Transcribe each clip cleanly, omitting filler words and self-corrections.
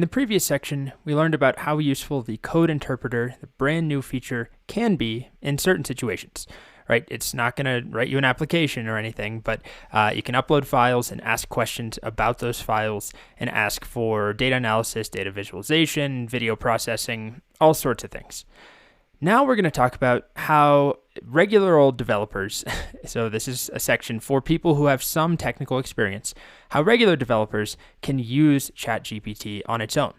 the previous section, we learned about how useful the code interpreter, the brand new feature, can be in certain situations, right? It's not going to write you an application or anything, but you can upload files and ask questions about those files and ask for data analysis, data visualization, video processing, all sorts of things. Now we're going to talk about how regular old developers, so this is a section for people who have some technical experience, how regular developers can use ChatGPT on its own,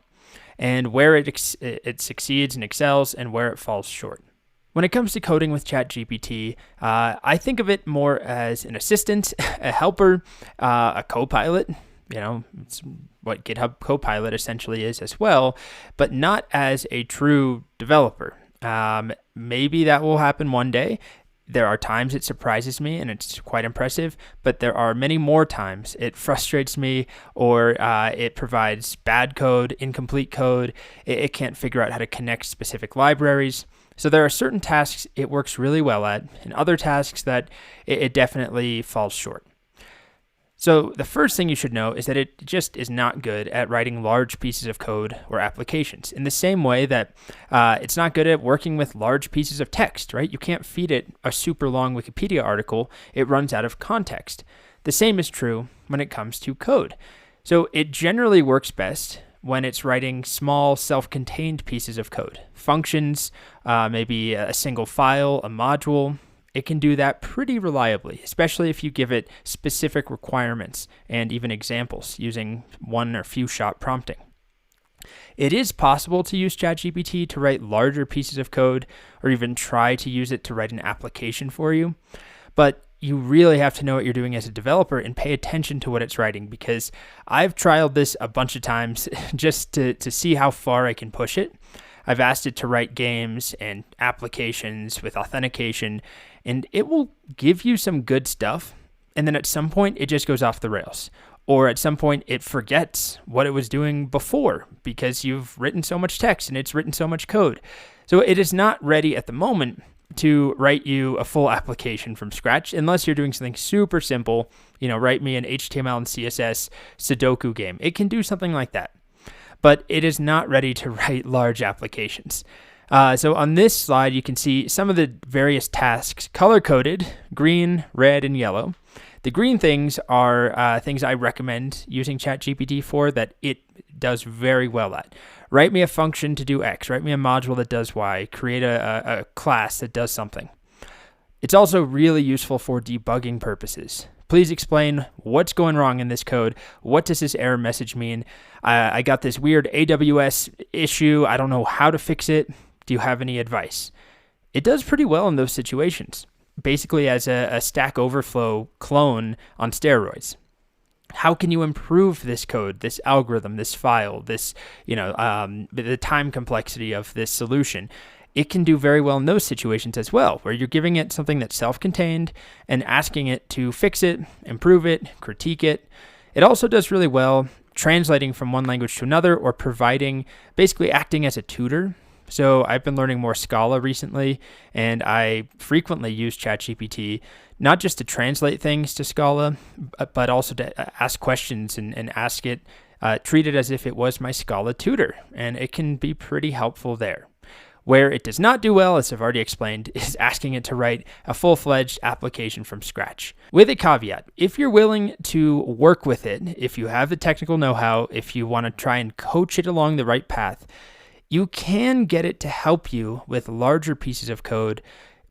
and where it succeeds and excels and where it falls short. When it comes to coding with ChatGPT, I think of it more as an assistant, a helper, a co-pilot. It's what GitHub Copilot essentially is as well, but not as a true developer. Maybe that will happen one day. There are times it surprises me and it's quite impressive, but there are many more times it frustrates me or it provides bad code, incomplete code. It can't figure out how to connect specific libraries. So there are certain tasks it works really well at and other tasks that it definitely falls short. So the first thing you should know is that it just is not good at writing large pieces of code or applications in the same way that it's not good at working with large pieces of text, right? You can't feed it a super long Wikipedia article. It runs out of context. The same is true when it comes to code. So it generally works best when it's writing small self-contained pieces of code, functions, maybe a single file, a module. It can do that pretty reliably, especially if you give it specific requirements and even examples using one or few shot prompting. It is possible to use ChatGPT to write larger pieces of code or even try to use it to write an application for you, but you really have to know what you're doing as a developer and pay attention to what it's writing, because I've trialed this a bunch of times just to see how far I can push it. I've asked it to write games and applications with authentication, and it will give you some good stuff, and then at some point it just goes off the rails. Or at some point it forgets what it was doing before because you've written so much text and it's written so much code. So it is not ready at the moment to write you a full application from scratch unless you're doing something super simple, write me an HTML and CSS Sudoku game. It can do something like that, but it is not ready to write large applications. So on this slide, you can see some of the various tasks color-coded, green, red, and yellow. The green things are things I recommend using ChatGPT for that it does very well at. Write me a function to do X, write me a module that does Y, create a class that does something. It's also really useful for debugging purposes. Please explain what's going wrong in this code. What does this error message mean? I got this weird AWS issue. I don't know how to fix it. Do you have any advice? It does pretty well in those situations, basically as a Stack Overflow clone on steroids. How can you improve this code, this algorithm, this file, the time complexity of this solution? It can do very well in those situations as well, where you're giving it something that's self-contained and asking it to fix it, improve it, critique it. It also does really well translating from one language to another or basically acting as a tutor. So I've been learning more Scala recently, and I frequently use ChatGPT, not just to translate things to Scala, but also to ask questions and ask it, treat it as if it was my Scala tutor, and it can be pretty helpful there. Where it does not do well, as I've already explained, is asking it to write a full-fledged application from scratch. With a caveat, if you're willing to work with it, if you have the technical know-how, if you want to try and coach it along the right path, you can get it to help you with larger pieces of code,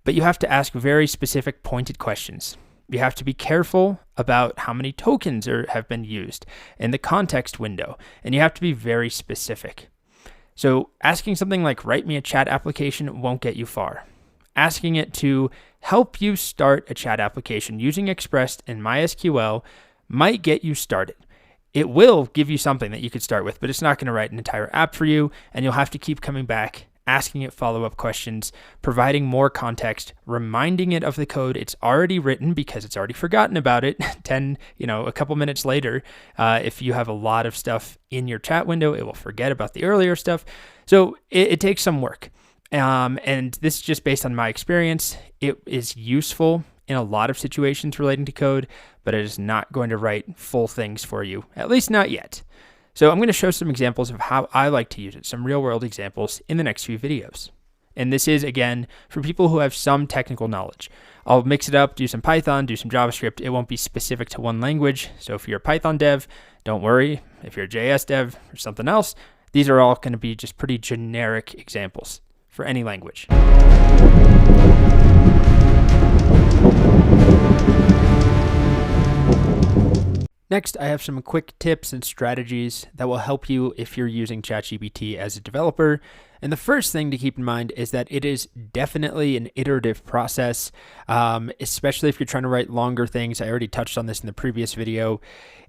but you have to ask very specific pointed questions. You have to be careful about how many tokens have been used in the context window, and you have to be very specific. So asking something like write me a chat application won't get you far. Asking it to help you start a chat application using Express and MySQL might get you started. It will give you something that you could start with, but it's not going to write an entire app for you, and you'll have to keep coming back, asking it follow-up questions, providing more context, reminding it of the code it's already written because it's already forgotten about it a couple minutes later. If you have a lot of stuff in your chat window, it will forget about the earlier stuff. So it takes some work. And this is just based on my experience. It is useful in a lot of situations relating to code, but it is not going to write full things for you, at least not yet. So I'm going to show some examples of how I like to use it, some real world examples in the next few videos. And this is, again, for people who have some technical knowledge. I'll mix it up, do some Python, do some JavaScript. It won't be specific to one language. So if you're a Python dev, don't worry. If you're a JS dev or something else, these are all going to be just pretty generic examples for any language. Next, I have some quick tips and strategies that will help you if you're using ChatGPT as a developer. And the first thing to keep in mind is that it is definitely an iterative process, especially if you're trying to write longer things. I already touched on this in the previous video.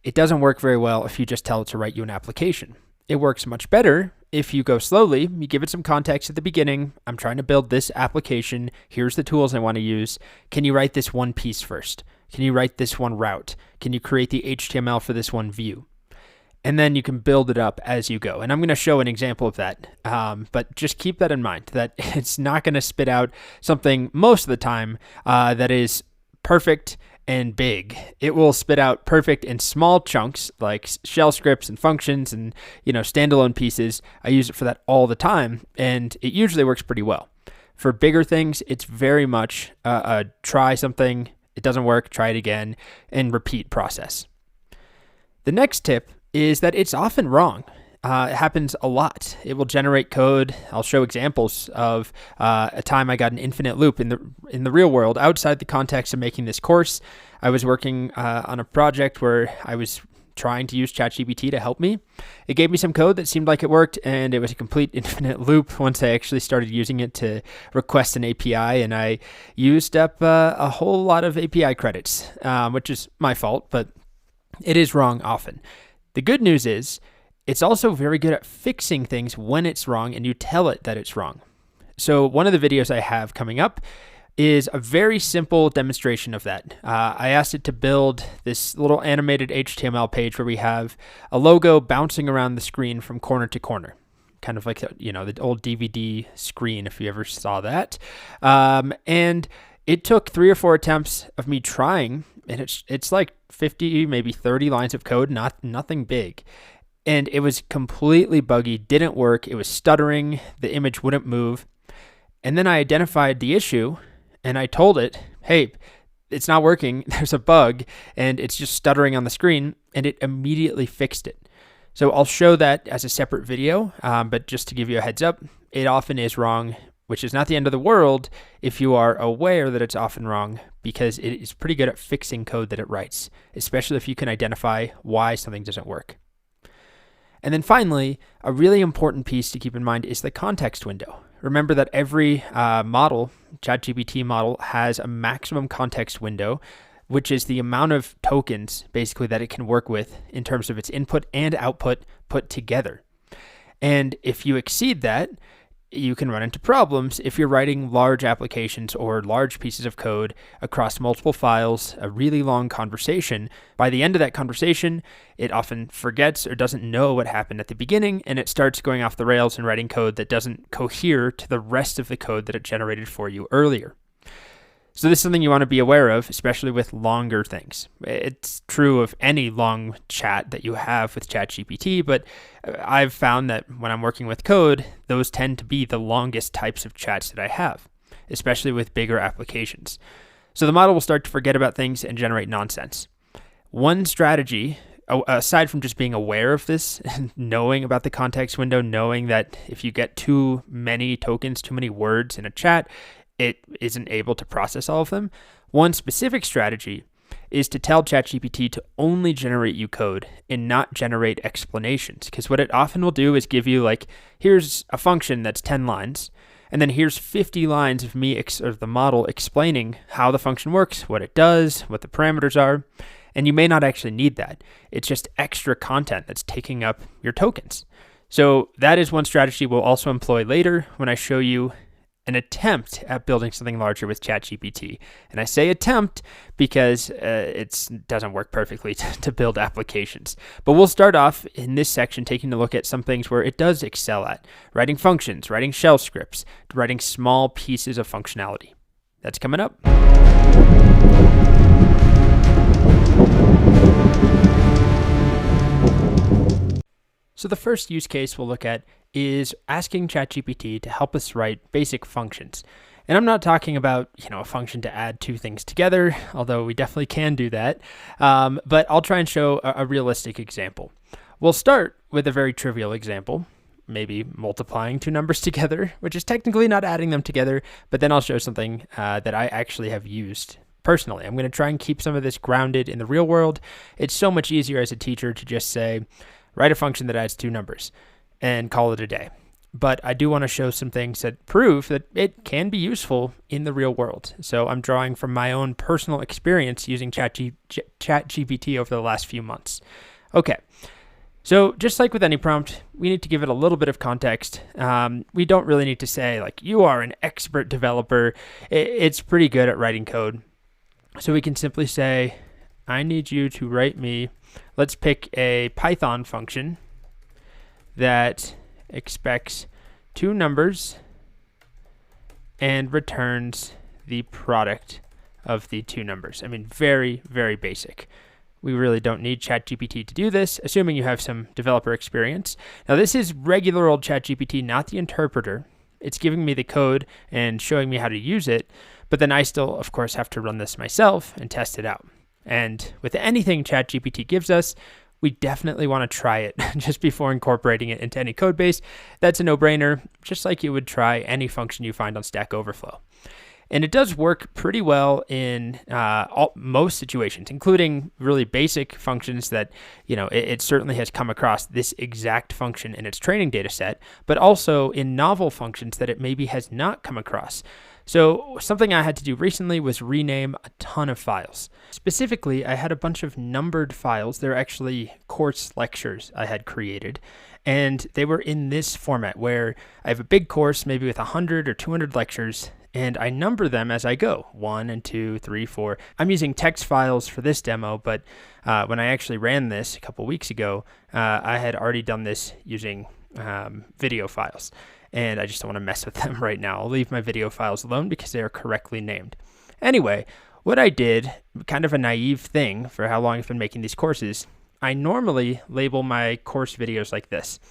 It doesn't work very well if you just tell it to write you an application. It works much better if you go slowly. You give it some context at the beginning. I'm trying to build this application. Here's the tools I want to use. Can you write this one piece first? Can you write this one route? Can you create the HTML for this one view? And then you can build it up as you go. And I'm going to show an example of that. But just keep that in mind, that it's not going to spit out something most of the time that is perfect and big. It will spit out perfect in small chunks like shell scripts and functions and standalone pieces. I use it for that all the time, and it usually works pretty well. For bigger things, it's very much try something, it doesn't work, try it again, and repeat process. The next tip is that it's often wrong. It happens a lot. It will generate code. I'll show examples of a time I got an infinite loop in the real world outside the context of making this course. I was working on a project where I was trying to use ChatGPT to help me. It gave me some code that seemed like it worked, and it was a complete infinite loop once I actually started using it to request an API, and I used up a whole lot of API credits, which is my fault, but it is wrong often. The good news is it's also very good at fixing things when it's wrong and you tell it that it's wrong. So one of the videos I have coming up is a very simple demonstration of that. I asked it to build this little animated HTML page where we have a logo bouncing around the screen from corner to corner, kind of like the old DVD screen, if you ever saw that. And it took 3 or 4 attempts of me trying, and it's like 50, maybe 30 lines of code, nothing big. And it was completely buggy, didn't work. It was stuttering. The image wouldn't move. And then I identified the issue and I told it, hey, it's not working. There's a bug and it's just stuttering on the screen, and it immediately fixed it. So I'll show that as a separate video, but just to give you a heads up, it often is wrong, which is not the end of the world if you are aware that it's often wrong, because it is pretty good at fixing code that it writes, especially if you can identify why something doesn't work. And then finally, a really important piece to keep in mind is the context window. Remember that every model, ChatGPT model, has a maximum context window, which is the amount of tokens basically that it can work with in terms of its input and output put together. And if you exceed that, you can run into problems if you're writing large applications or large pieces of code across multiple files, a really long conversation. By the end of that conversation, it often forgets or doesn't know what happened at the beginning, and it starts going off the rails and writing code that doesn't cohere to the rest of the code that it generated for you earlier. So this is something you want to be aware of, especially with longer things. It's true of any long chat that you have with ChatGPT, but I've found that when I'm working with code, those tend to be the longest types of chats that I have, especially with bigger applications. So the model will start to forget about things and generate nonsense. One strategy, aside from just being aware of this, knowing about the context window, knowing that if you get too many tokens, too many words in a chat, it isn't able to process all of them. One specific strategy is to tell ChatGPT to only generate you code and not generate explanations. Because what it often will do is give you like, here's a function that's 10 lines, and then here's 50 lines of me or the model explaining how the function works, what it does, what the parameters are. And you may not actually need that. It's just extra content that's taking up your tokens. So that is one strategy we'll also employ later when I show you an attempt at building something larger with ChatGPT. And I say attempt because it doesn't work perfectly to build applications. But we'll start off in this section taking a look at some things where it does excel at: writing functions, writing shell scripts, writing small pieces of functionality. That's coming up. So the first use case we'll look at is asking ChatGPT to help us write basic functions. And I'm not talking about, a function to add two things together, although we definitely can do that. But I'll try and show a realistic example. We'll start with a very trivial example, maybe multiplying two numbers together, which is technically not adding them together, but then I'll show something that I actually have used personally. I'm going to try and keep some of this grounded in the real world. It's so much easier as a teacher to just say, write a function that adds two numbers and call it a day. But I do want to show some things that prove that it can be useful in the real world. So I'm drawing from my own personal experience using ChatGPT over the last few months. Okay, so just like with any prompt, we need to give it a little bit of context. We don't really need to say, you are an expert developer. It's pretty good at writing code. So we can simply say, I need you to write me, let's pick a Python function that expects two numbers and returns the product of the two numbers. I mean, very, very basic. We really don't need ChatGPT to do this, assuming you have some developer experience. Now, this is regular old ChatGPT, not the interpreter. It's giving me the code and showing me how to use it, but then I still, of course, have to run this myself and test it out. And with anything ChatGPT gives us, we definitely want to try it just before incorporating it into any code base. That's a no-brainer, just like you would try any function you find on Stack Overflow. And it does work pretty well in most situations, including really basic functions that, it certainly has come across this exact function in its training data set, but also in novel functions that it maybe has not come across. So something I had to do recently was rename a ton of files. Specifically, I had a bunch of numbered files. They're actually course lectures I had created, and they were in this format where I have a big course, maybe with 100 or 200 lectures, and I number them as I go, 1 and 2, 3, 4. I'm using text files for this demo, but when I actually ran this a couple weeks ago, I had already done this using video files. And I just don't want to mess with them right now. I'll leave my video files alone because they are correctly named. Anyway, what I did, kind of a naive thing for how long I've been making these courses, I normally label my course videos like this.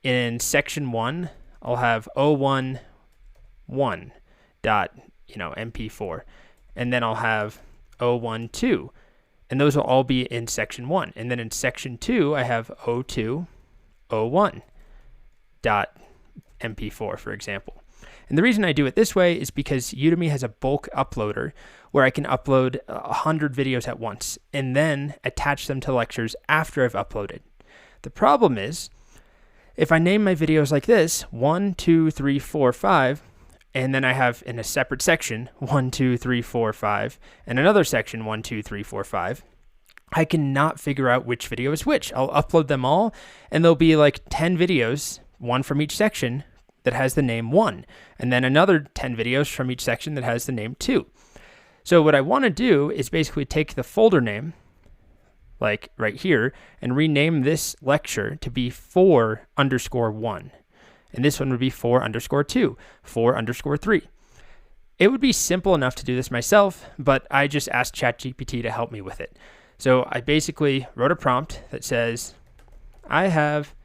In section 1, I'll have 011.mp4, and then I'll have 012, and those will all be in section 1. And then in section 2, I have 02.01.mp4, for example. And the reason I do it this way is because Udemy has a bulk uploader where I can upload 100 videos at once and then attach them to lectures after I've uploaded. The problem is, if I name my videos like this, 1, 2, 3, 4, 5, and then I have in a separate section 1, 2, 3, 4, 5, and another section 1, 2, 3, 4, 5, I cannot figure out which video is which. I'll upload them all, and there'll be like 10 videos, one from each section, that has the name 1, and then another 10 videos from each section that has the name 2. So what I want to do is basically take the folder name, like right here, and rename this lecture to be 4_1. And this one would be 4_2, 4_3. It would be simple enough to do this myself, but I just asked ChatGPT to help me with it. So I basically wrote a prompt that says, I have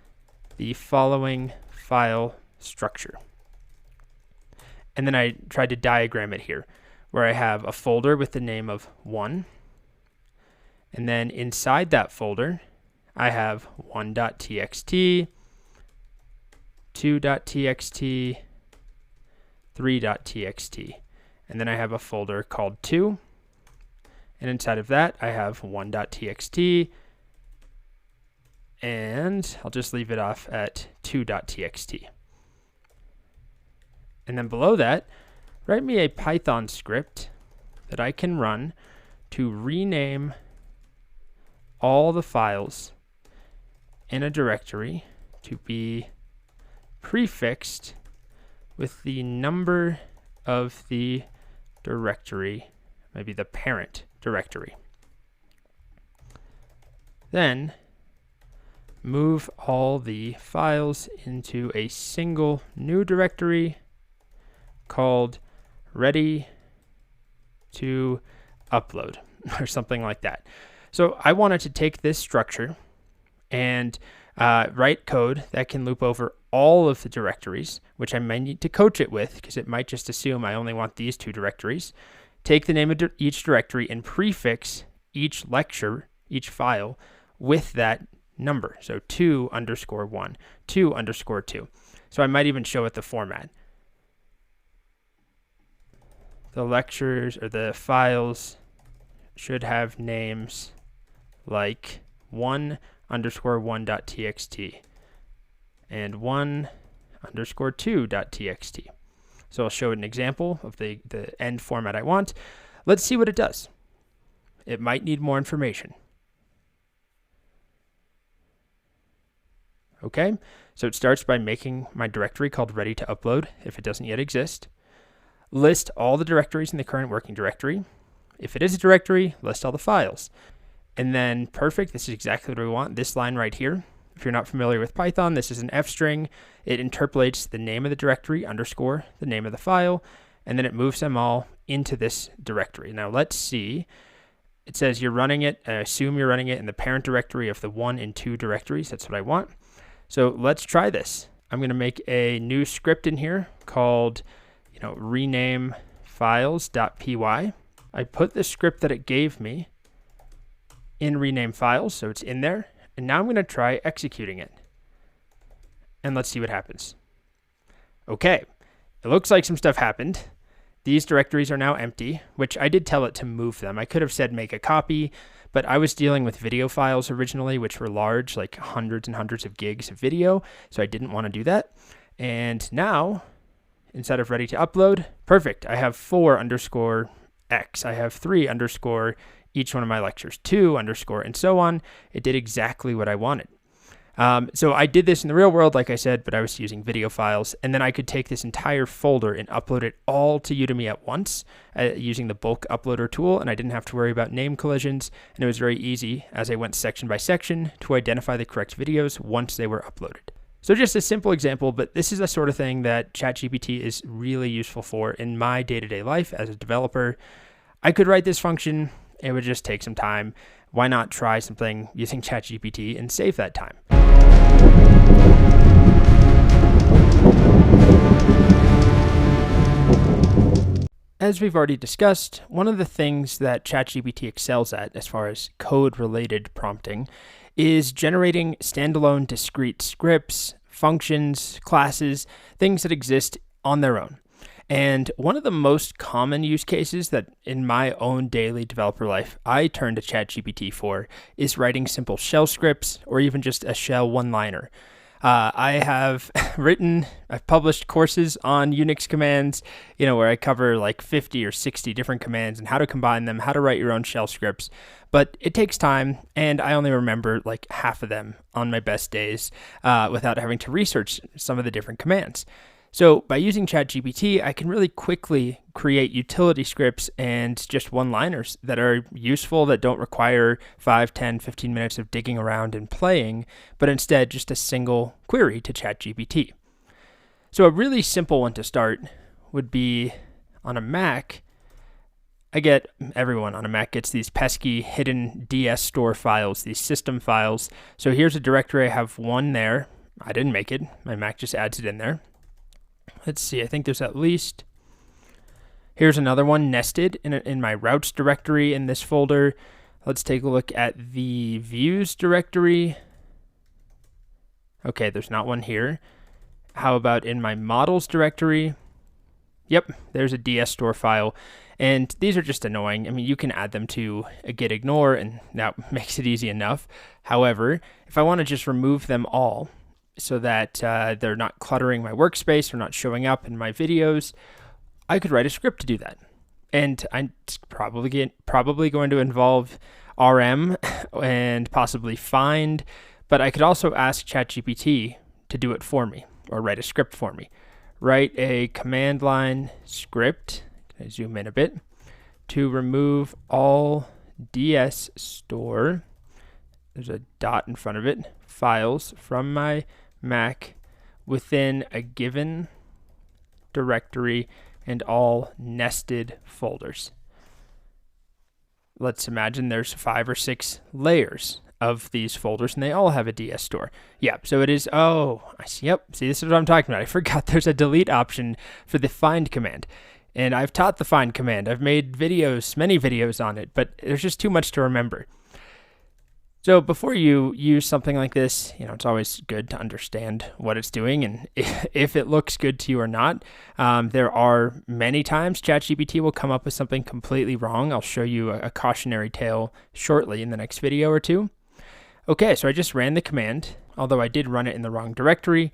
the following file structure. And then I tried to diagram it here, where I have a folder with the name of 1. And then inside that folder, I have 1.txt, 2.txt, 3.txt. And then I have a folder called 2. And inside of that, I have 1.txt. And I'll just leave it off at 2.txt. And then below that, write me a Python script that I can run to rename all the files in a directory to be prefixed with the number of the directory, maybe the parent directory. Then move all the files into a single new directory called ready to upload or something like that. So I wanted to take this structure and write code that can loop over all of the directories, which I might need to coach it with because it might just assume I only want these 2 directories. Take the name of each directory and prefix each lecture, each file, with that number. So 2_1, 2_2. So I might even show it the format. The lectures or the files should have names like 1_1.txt and 1_2.txt. So I'll show an example of the end format I want. Let's see what it does. It might need more information. Okay, so it starts by making my directory called ready to upload if it doesn't yet exist. List all the directories in the current working directory. If it is a directory, list all the files. And then perfect, this is exactly what we want. This line right here. If you're not familiar with Python, this is an F string. It interpolates the name of the directory underscore the name of the file, and then it moves them all into this directory. Now let's see. It says you're running it. I assume you're running it in the parent directory of the 1 and 2 directories. That's what I want. So let's try this. I'm going to make a new script in here called, rename files.py. I put the script that it gave me in rename files, so it's in there. And now I'm going to try executing it. And let's see what happens. Okay, it looks like some stuff happened. These directories are now empty, which I did tell it to move them. I could have said make a copy, but I was dealing with video files originally, which were large, like hundreds and hundreds of gigs of video, so I didn't want to do that. And now, instead of ready to upload, perfect. I have 4_x. I have 3_ each one of my lectures, 2_ and so on. It did exactly what I wanted. So I did this in the real world, like I said, but I was using video files, and then I could take this entire folder and upload it all to Udemy at once using the bulk uploader tool, and I didn't have to worry about name collisions, and it was very easy as I went section by section to identify the correct videos once they were uploaded. So just a simple example, but this is the sort of thing that ChatGPT is really useful for in my day-to-day life as a developer. I could write this function. It would just take some time. Why not try something using ChatGPT and save that time? As we've already discussed, one of the things that ChatGPT excels at as far as code-related prompting is generating standalone discrete scripts, functions, classes, things that exist on their own. And one of the most common use cases that in my own daily developer life I turn to ChatGPT for is writing simple shell scripts or even just a shell one-liner. I've published courses on Unix commands, where I cover like 50 or 60 different commands and how to combine them, how to write your own shell scripts. But it takes time, and I only remember like half of them on my best days without having to research some of the different commands. So by using ChatGPT, I can really quickly create utility scripts and just one-liners that are useful, that don't require 5, 10, 15 minutes of digging around and playing, but instead just a single query to ChatGPT. So a really simple one to start would be on a Mac. Everyone on a Mac gets these pesky hidden DS store files, these system files. So here's a directory. I have one there. I didn't make it. My Mac just adds it in there. Let's see, I think there's at least, here's another one nested in my routes directory in this folder. Let's take a look at the views directory. Okay, there's not one here. How about in my models directory? Yep, there's a DS store file. And these are just annoying. I mean, you can add them to a git ignore, and that makes it easy enough. However, if I want to just remove them all, so that they're not cluttering my workspace or not showing up in my videos, I could write a script to do that. And it's probably going to involve RM and possibly find, but I could also ask ChatGPT to do it for me or write a script for me. Write a command line script, can I zoom in a bit, to remove all DS store, there's a dot in front of it, files from my Mac within a given directory and all nested folders. Let's imagine there's 5 or 6 layers of these folders, and they all have a DS store. Yeah, so it is, oh, I see, yep, see, this is what I'm talking about. I forgot there's a delete option for the find command. And I've taught the find command. I've made videos, many videos on it, but there's just too much to remember. So before you use something like this, it's always good to understand what it's doing and if it looks good to you or not. There are many times ChatGPT will come up with something completely wrong. I'll show you a cautionary tale shortly in the next video or two. Okay, so I just ran the command. Although I did run it in the wrong directory,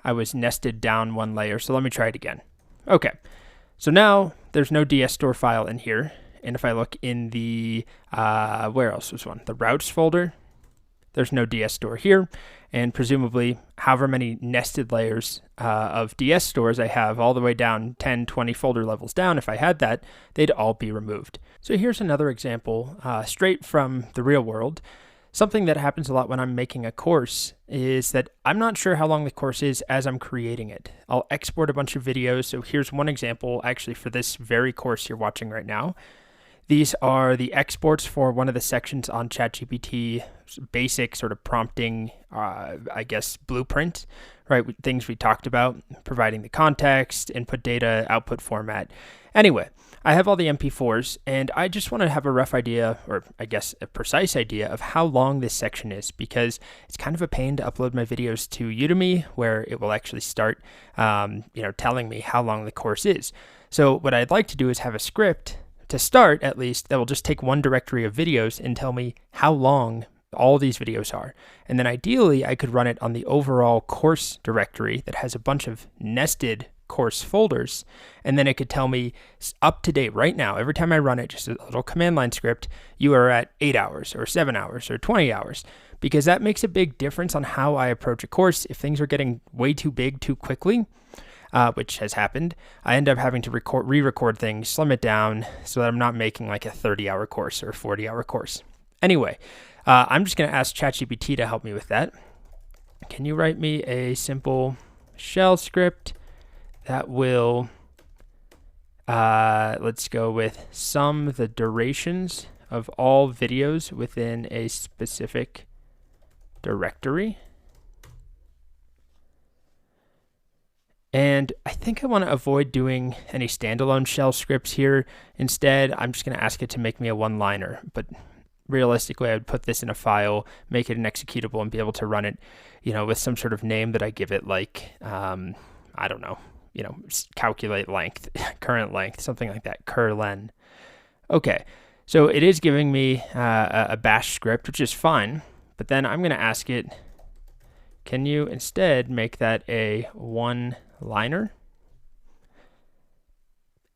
I was nested down one layer. So let me try it again. Okay, so now there's no DS store file in here. And if I look in the, where else was one? The routes folder, there's no DS store here. And presumably, however many nested layers of DS stores I have all the way down 10, 20 folder levels down, if I had that, they'd all be removed. So here's another example straight from the real world. Something that happens a lot when I'm making a course is that I'm not sure how long the course is as I'm creating it. I'll export a bunch of videos. So here's one example actually for this very course you're watching right now. These are the exports for one of the sections on ChatGPT, basic sort of prompting, blueprint, right? Things we talked about, providing the context, input data, output format. Anyway, I have all the MP4s, and I just want to have a rough idea, or I guess a precise idea of how long this section is, because it's kind of a pain to upload my videos to Udemy, where it will actually start, telling me how long the course is. So what I'd like to do is have a script to start, at least, that will just take one directory of videos and tell me how long all these videos are. And then ideally, I could run it on the overall course directory that has a bunch of nested course folders. And then it could tell me up to date right now, every time I run it, just a little command line script, you are at 8 hours or 7 hours or 20 hours, because that makes a big difference on how I approach a course. If things are getting way too big too quickly, which has happened, I end up having to re-record things, slim it down so that I'm not making like a 30-hour course or 40-hour course. Anyway, I'm just going to ask ChatGPT to help me with that. Can you write me a simple shell script that will, let's go with sum the durations of all videos within a specific directory? And I think I want to avoid doing any standalone shell scripts here. Instead, I'm just going to ask it to make me a one-liner. But realistically, I would put this in a file, make it an executable, and be able to run it, with some sort of name that I give it, like, I don't know, calculate length, current length, something like that, curlen. Okay, so it is giving me a bash script, which is fine. But then I'm going to ask it, can you instead make that a one-liner?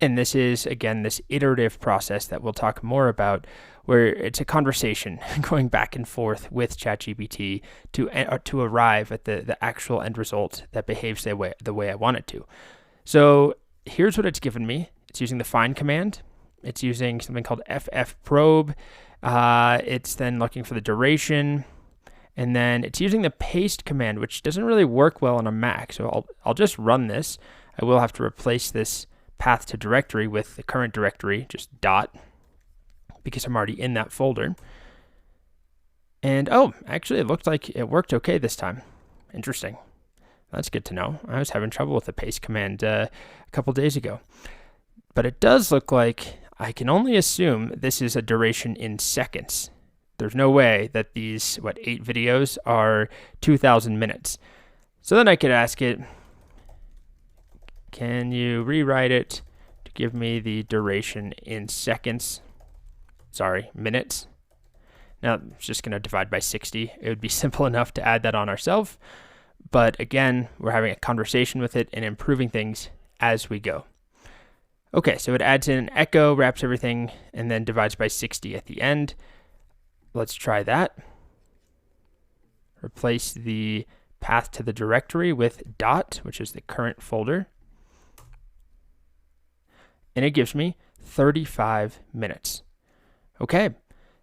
And this is, again, this iterative process that we'll talk more about, where it's a conversation going back and forth with ChatGPT to arrive at the actual end result that behaves the way I want it to. So here's what it's given me. It's using the find command. It's using something called ffprobe. It's then looking for the duration. And then it's using the paste command, which doesn't really work well on a Mac. So I'll just run this. I will have to replace this path to directory with the current directory, just dot, because I'm already in that folder. And actually it looked like it worked okay this time. Interesting. That's good to know. I was having trouble with the paste command a couple days ago. But it does look like I can only assume this is a duration in seconds. There's no way that these, 8 videos are 2,000 minutes. So then I could ask it, can you rewrite it to give me the duration in seconds? Sorry, minutes. Now, it's just going to divide by 60. It would be simple enough to add that on ourselves. But again, we're having a conversation with it and improving things as we go. Okay, so it adds in an echo, wraps everything, and then divides by 60 at the end. Let's try that. Replace the path to the directory with dot, which is the current folder. And it gives me 35 minutes. Okay,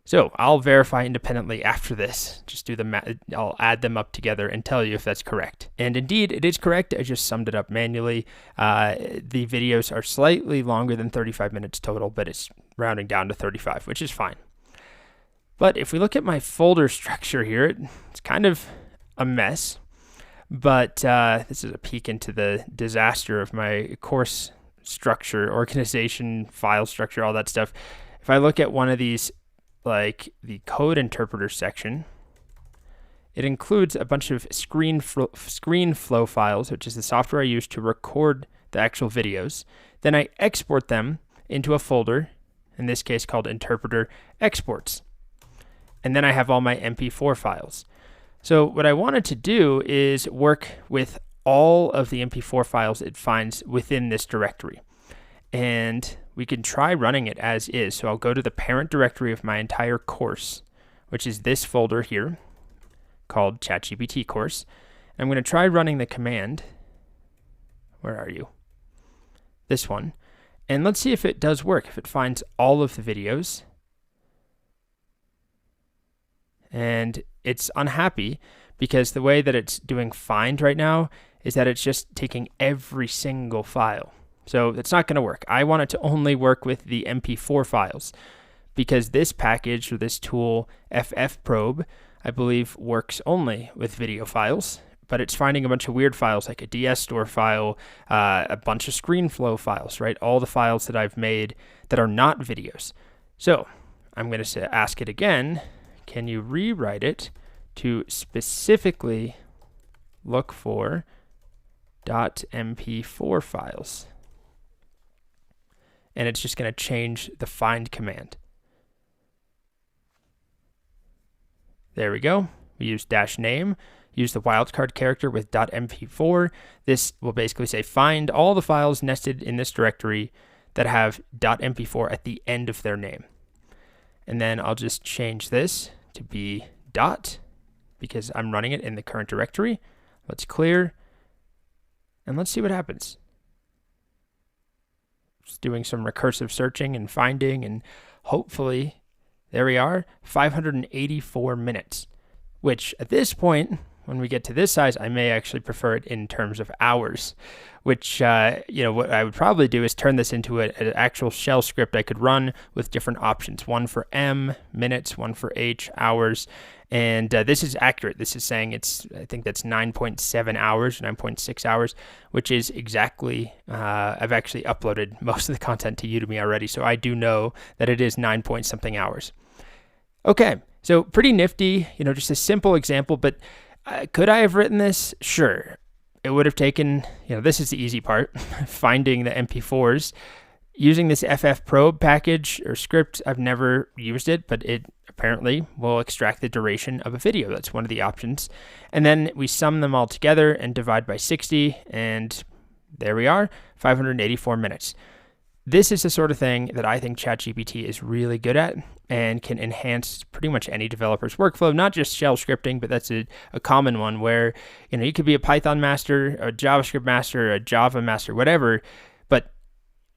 so I'll verify independently after this. Just do the math. I'll add them up together and tell you if that's correct. And indeed, it is correct. I just summed it up manually. The videos are slightly longer than 35 minutes total, but it's rounding down to 35, which is fine. But if we look at my folder structure here, it's kind of a mess. But this is a peek into the disaster of my course structure, organization, file structure, all that stuff. If I look at one of these, like the code interpreter section, it includes a bunch of screen flow files, which is the software I use to record the actual videos. Then I export them into a folder, in this case called interpreter exports. And then I have all my MP4 files. So what I wanted to do is work with all of the MP4 files it finds within this directory. And we can try running it as is. So I'll go to the parent directory of my entire course, which is this folder here called ChatGPT course. And I'm going to try running the command. Where are you? This one. And let's see if it does work, if it finds all of the videos. And it's unhappy because the way that it's doing find right now is that it's just taking every single file. So it's not going to work. I want it to only work with the MP4 files because this package or this tool, FFprobe, I believe works only with video files, but it's finding a bunch of weird files like a DS store file, a bunch of ScreenFlow files, right? All the files that I've made that are not videos. So I'm going to ask it again, can you rewrite it to specifically look for .mp4 files? And it's just going to change the find command. There we go. We use -name, use the wildcard character with .mp4. This will basically say find all the files nested in this directory that have .mp4 at the end of their name. And then I'll just change this to be dot because I'm running it in the current directory. Let's clear and let's see what happens. Just doing some recursive searching and finding, and hopefully there we are, 584 minutes, which at this point, when we get to this size, I may actually prefer it in terms of hours, which, what I would probably do is turn this into an actual shell script I could run with different options, one for M, minutes, one for H, hours. And this is accurate. This is saying I think that's 9.7 hours, 9.6 hours, which is exactly, I've actually uploaded most of the content to Udemy already, so I do know that it is 9 point something hours. Okay, so pretty nifty, just a simple example, but could I have written this? Sure. It would have taken, this is the easy part, finding the MP4s. Using this FFprobe package or script, I've never used it, but it apparently will extract the duration of a video. That's one of the options. And then we sum them all together and divide by 60, and there we are, 584 minutes. This is the sort of thing that I think ChatGPT is really good at and can enhance pretty much any developer's workflow, not just shell scripting, but that's a common one where, you could be a Python master, a JavaScript master, a Java master, whatever, but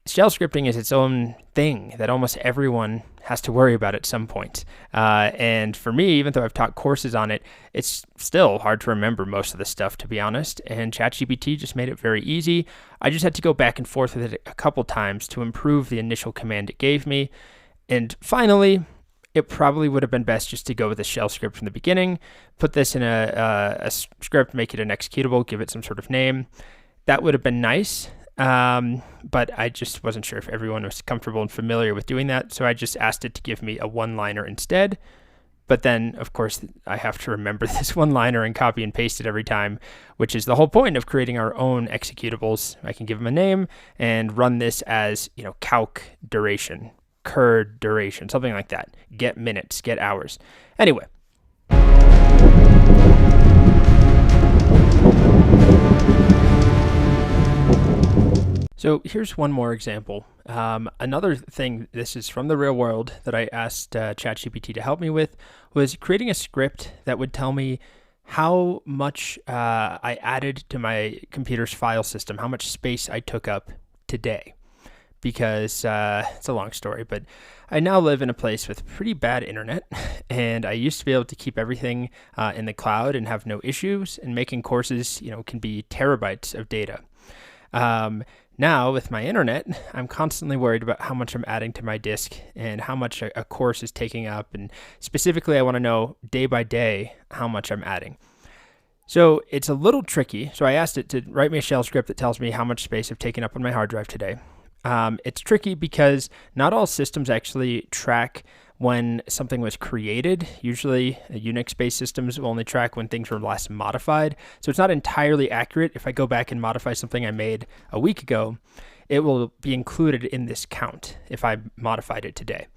shell scripting is its own thing that almost everyone has to worry about at some point. And for me, even though I've taught courses on it, it's still hard to remember most of the stuff, to be honest. And ChatGPT just made it very easy. I just had to go back and forth with it a couple times to improve the initial command it gave me. And finally, it probably would have been best just to go with a shell script from the beginning, put this in a script, make it an executable, give it some sort of name. That would have been nice. But I just wasn't sure if everyone was comfortable and familiar with doing that. So I just asked it to give me a one-liner instead. But then, of course, I have to remember this one-liner and copy and paste it every time, which is the whole point of creating our own executables. I can give them a name and run this as, calc duration, cur duration, something like that. Get minutes, get hours. Anyway. So here's one more example. Another thing, this is from the real world, that I asked ChatGPT to help me with was creating a script that would tell me how much I added to my computer's file system, how much space I took up today. Because it's a long story, but I now live in a place with pretty bad internet, and I used to be able to keep everything in the cloud and have no issues, and making courses, can be terabytes of data. Now, with my internet, I'm constantly worried about how much I'm adding to my disk and how much a course is taking up. And specifically, I want to know day by day how much I'm adding. So it's a little tricky. So I asked it to write me a shell script that tells me how much space I've taken up on my hard drive today. It's tricky because not all systems actually track when something was created. Usually Unix-based systems will only track when things were last modified. So it's not entirely accurate. If I go back and modify something I made a week ago, it will be included in this count if I modified it today.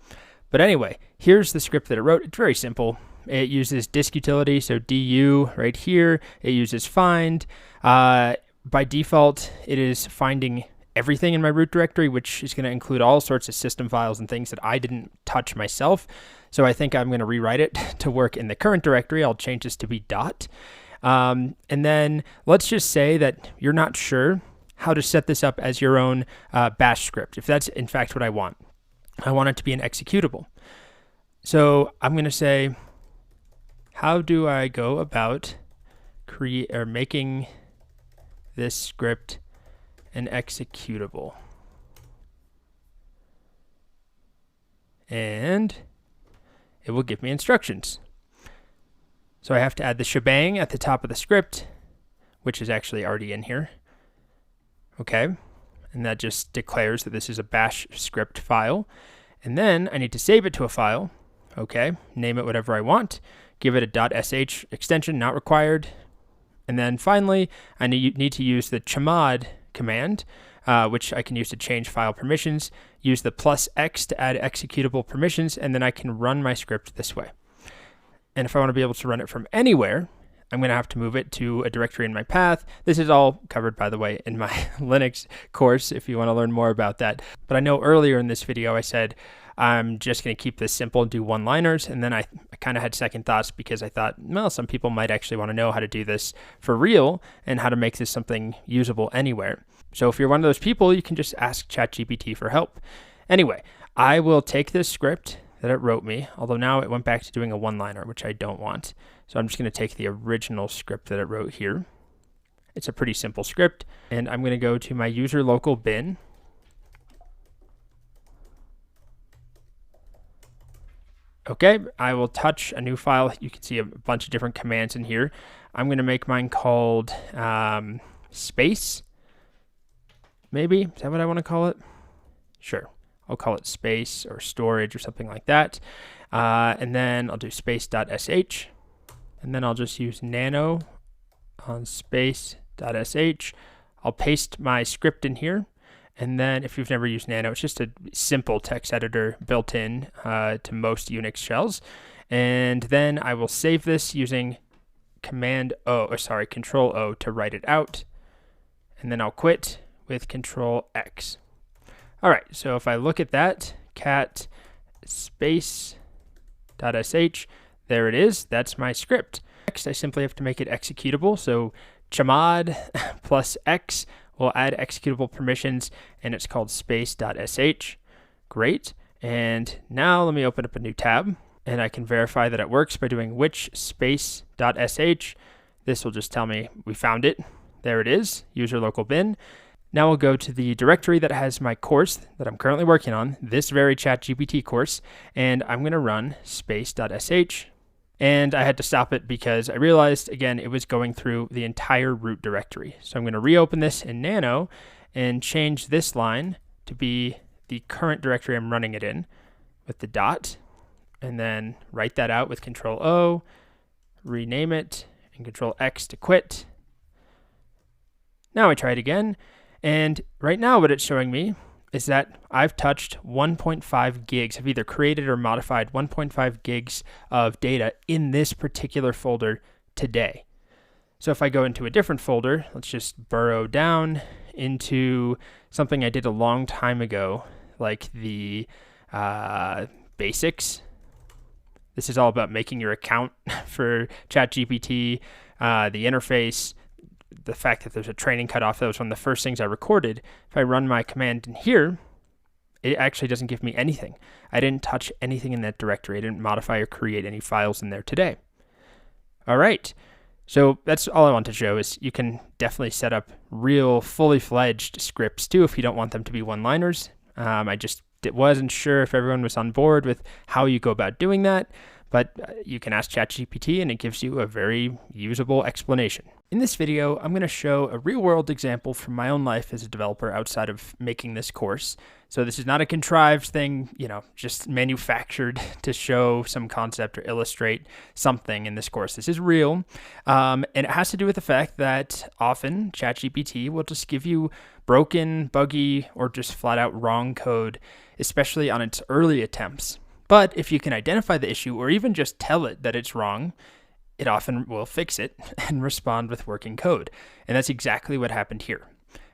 But anyway, here's the script that it wrote. It's very simple. It uses disk utility, so du right here. It uses find. By default, it is finding everything in my root directory, which is going to include all sorts of system files and things that I didn't touch myself. So I think I'm going to rewrite it to work in the current directory. I'll change this to be dot. And then let's just say that you're not sure how to set this up as your own bash script. If that's in fact what I want it to be an executable. So I'm going to say, how do I go about making this script an executable? And it will give me instructions. So I have to add the shebang at the top of the script, which is actually already in here. Okay, and that just declares that this is a bash script file. And then I need to save it to a file. Okay, name it whatever I want. Give it a .sh extension, not required. And then finally, I need to use the chmod command, which I can use to change file permissions, use the +x to add executable permissions, and then I can run my script this way. And if I want to be able to run it from anywhere, I'm going to have to move it to a directory in my path. This is all covered, by the way, in my Linux course if you want to learn more about that. But I know earlier in this video I said I'm just going to keep this simple and do one-liners, and then I kind of had second thoughts because I thought, well, some people might actually want to know how to do this for real and how to make this something usable anywhere. So if you're one of those people, you can just ask ChatGPT for help. Anyway, I will take this script that it wrote me, although now it went back to doing a one-liner, which I don't want. So I'm just going to take the original script that it wrote here. It's a pretty simple script, and I'm going to go to my user local bin. Okay, I will touch a new file. You can see a bunch of different commands in here. I'm going to make mine called space. Maybe, is that what I want to call it? Sure, I'll call it space or storage or something like that. And then I'll do space.sh. And then I'll just use nano on space.sh. I'll paste my script in here. And then if you've never used Nano, it's just a simple text editor built in to most Unix shells. And then I will save this using Control O to write it out. And then I'll quit with Control X. All right, so if I look at that, cat space.sh, there it is. That's my script. Next, I simply have to make it executable. So chmod +x will add executable permissions, and it's called space.sh. Great. And now let me open up a new tab, and I can verify that it works by doing which space.sh. This will just tell me we found it. There it is, user local bin. Now we'll go to the directory that has my course that I'm currently working on, this very ChatGPT course, and I'm going to run space.sh. And I had to stop it because I realized, again, it was going through the entire root directory. So I'm going to reopen this in Nano and change this line to be the current directory I'm running it in with the dot, and then write that out with Control O, rename it, and Control X to quit. Now I try it again, and right now what it's showing me is that I've touched 1.5 gigs. I've either created or modified 1.5 gigs of data in this particular folder today. So if I go into a different folder, let's just burrow down into something I did a long time ago, like the basics. This is all about making your account for ChatGPT, the interface, the fact that there's a training cutoff. That was one of the first things I recorded. If I run my command in here, it actually doesn't give me anything. I didn't touch anything in that directory. I didn't modify or create any files in there today. All right. So that's all I want to show is you can definitely set up real fully fledged scripts too if you don't want them to be one-liners. I just wasn't sure if everyone was on board with how you go about doing that, but you can ask ChatGPT and it gives you a very usable explanation. In this video, I'm going to show a real-world example from my own life as a developer outside of making this course. So this is not a contrived thing, just manufactured to show some concept or illustrate something in this course. This is real, and it has to do with the fact that often ChatGPT will just give you broken, buggy, or just flat-out wrong code, especially on its early attempts. But if you can identify the issue or even just tell it that it's wrong, it often will fix it and respond with working code. And that's exactly what happened here.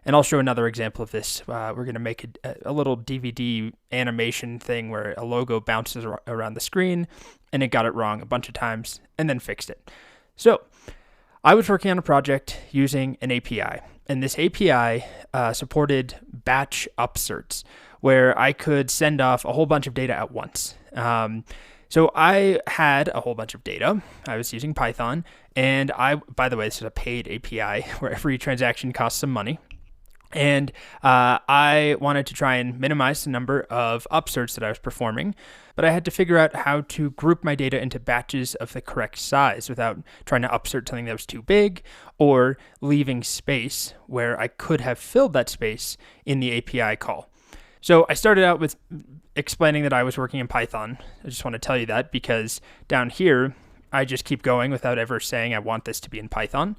And I'll show another example of this. We're going to make a little DVD animation thing where a logo bounces around the screen, and it got it wrong a bunch of times and then fixed it. So I was working on a project using an API, and this API supported batch upserts, where I could send off a whole bunch of data at once. So I had a whole bunch of data. I was using Python, and by the way, this is a paid API where every transaction costs some money. And I wanted to try and minimize the number of upserts that I was performing, but I had to figure out how to group my data into batches of the correct size without trying to upsert something that was too big or leaving space where I could have filled that space in the API call. So I started out with explaining that I was working in Python. I just want to tell you that because down here, I just keep going without ever saying I want this to be in Python.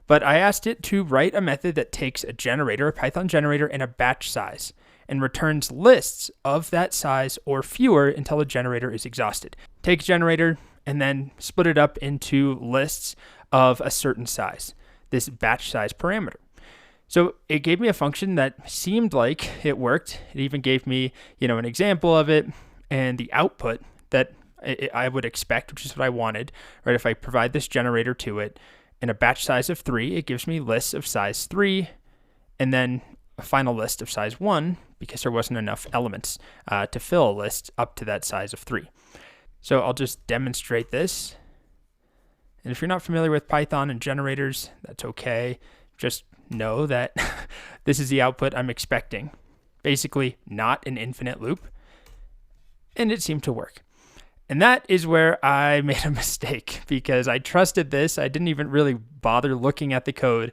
But I asked it to write a method that takes a generator, a Python generator, and a batch size, and returns lists of that size or fewer until the generator is exhausted. Take a generator and then split it up into lists of a certain size, this batch size parameter. So it gave me a function that seemed like it worked. It even gave me, an example of it and the output that I would expect, which is what I wanted, right? If I provide this generator to it in a batch size of 3, it gives me lists of size 3 and then a final list of size 1 because there wasn't enough elements to fill a list up to that size of 3. So I'll just demonstrate this. And if you're not familiar with Python and generators, that's okay. Just know that this is the output I'm expecting. Basically, not an infinite loop. And it seemed to work. And that is where I made a mistake because I trusted this. I didn't even really bother looking at the code,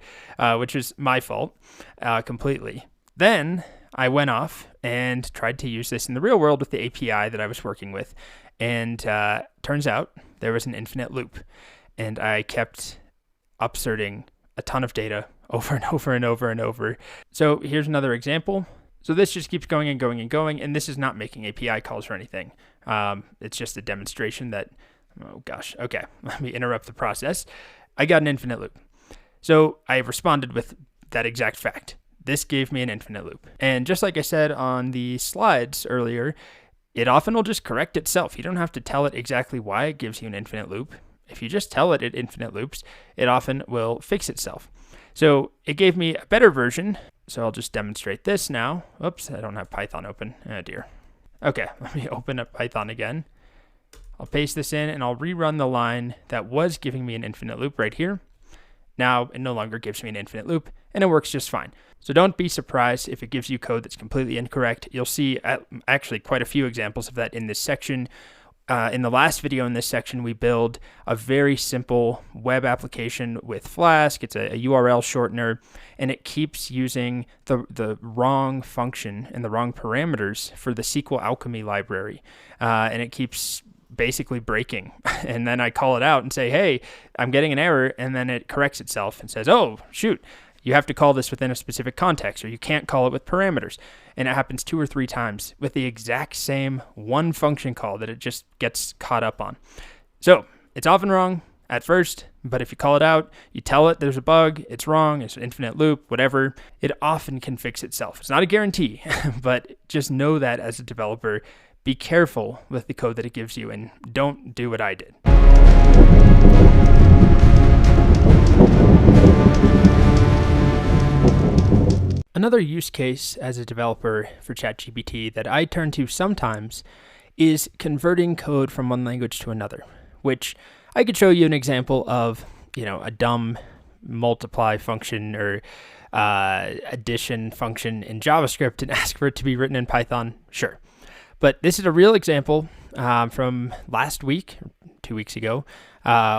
which was my fault completely. Then I went off and tried to use this in the real world with the API that I was working with. And turns out there was an infinite loop. And I kept upserting a ton of data over and over and over and over. So here's another example. So this just keeps going and going and going, and this is not making API calls or anything. It's just a demonstration that, okay, let me interrupt the process. I got an infinite loop. So I responded with that exact fact. This gave me an infinite loop. And just like I said on the slides earlier, it often will just correct itself. You don't have to tell it exactly why it gives you an infinite loop. If you just tell it infinite loops, it often will fix itself. So it gave me a better version. So I'll just demonstrate this now. Oops, I don't have Python open. Oh dear. Okay, let me open up Python again. I'll paste this in and I'll rerun the line that was giving me an infinite loop right here. Now it no longer gives me an infinite loop and it works just fine. So don't be surprised if it gives you code that's completely incorrect. You'll see actually quite a few examples of that in this section. In the last video in this section, we build a very simple web application with Flask. It's a URL shortener, and it keeps using the wrong function and the wrong parameters for the SQL Alchemy library. And it keeps basically breaking. And then I call it out and say, hey, I'm getting an error. And then it corrects itself and says, oh, shoot. You have to call this within a specific context, or you can't call it with parameters. And it happens 2 or 3 times with the exact same one function call that it just gets caught up on. So it's often wrong at first, but if you call it out, you tell it there's a bug, it's wrong, it's an infinite loop, whatever, it often can fix itself. It's not a guarantee, but just know that as a developer, be careful with the code that it gives you and don't do what I did. Another use case as a developer for ChatGPT that I turn to sometimes is converting code from one language to another, which I could show you an example of a dumb multiply function or addition function in JavaScript and ask for it to be written in Python, sure. But this is a real example from last week, 2 weeks ago,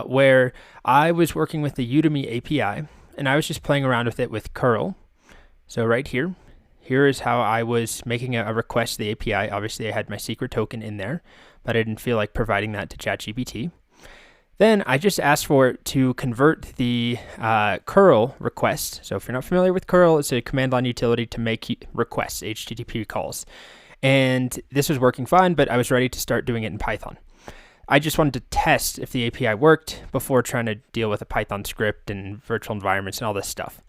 where I was working with the Udemy API, and I was just playing around with it with curl. So right here is how I was making a request to the API. Obviously, I had my secret token in there, but I didn't feel like providing that to ChatGPT. Then I just asked for it to convert the curl request. So if you're not familiar with curl, it's a command line utility to make requests, HTTP calls. And this was working fine, but I was ready to start doing it in Python. I just wanted to test if the API worked before trying to deal with a Python script and virtual environments and all this stuff.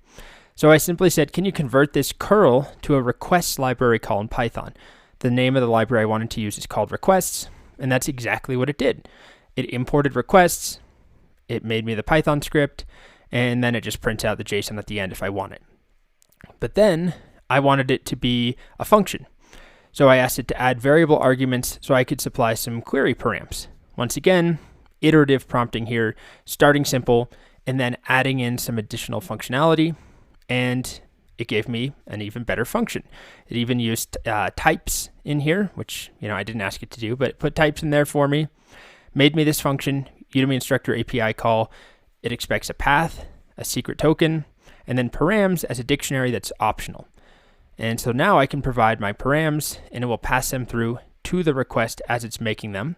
So I simply said, can you convert this curl to a requests library call in Python? The name of the library I wanted to use is called requests, and that's exactly what it did. It imported requests, it made me the Python script, and then it just prints out the JSON at the end if I want it. But then I wanted it to be a function. So I asked it to add variable arguments so I could supply some query params. Once again, iterative prompting here, starting simple, and then adding in some additional functionality, and it gave me an even better function. It even used types in here, which I didn't ask it to do, but it put types in there for me, made me this function, Udemy Instructor API call. It expects a path, a secret token, and then params as a dictionary that's optional. And so now I can provide my params, and it will pass them through to the request as it's making them.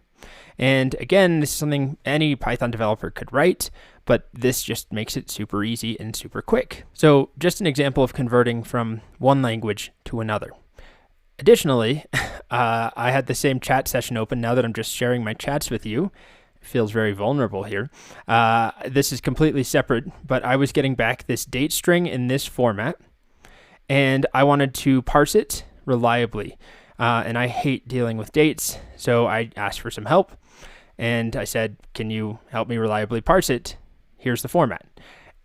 And again, this is something any Python developer could write, but this just makes it super easy and super quick. So just an example of converting from one language to another. Additionally, I had the same chat session open now that I'm just sharing my chats with you. It feels very vulnerable here. This is completely separate, but I was getting back this date string in this format, and I wanted to parse it reliably. And I hate dealing with dates, so I asked for some help. And I said, can you help me reliably parse it? Here's the format.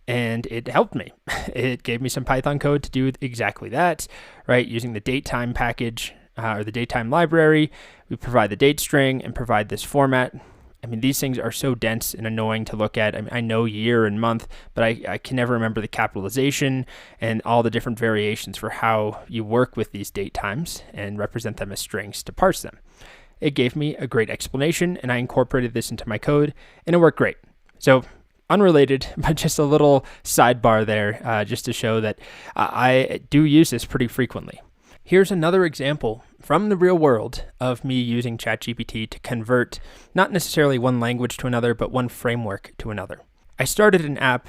And it helped me. It gave me some Python code to do exactly that, right? Using the datetime package or the datetime library, we provide the date string and provide this format. I mean, these things are so dense and annoying to look at. I mean, I know year and month, but I can never remember the capitalization and all the different variations for how you work with these date times and represent them as strings to parse them. It gave me a great explanation, and I incorporated this into my code, and it worked great. So unrelated, but just a little sidebar there, just to show that I do use this pretty frequently. Here's another example from the real world of me using ChatGPT to convert not necessarily one language to another, but one framework to another. I started an app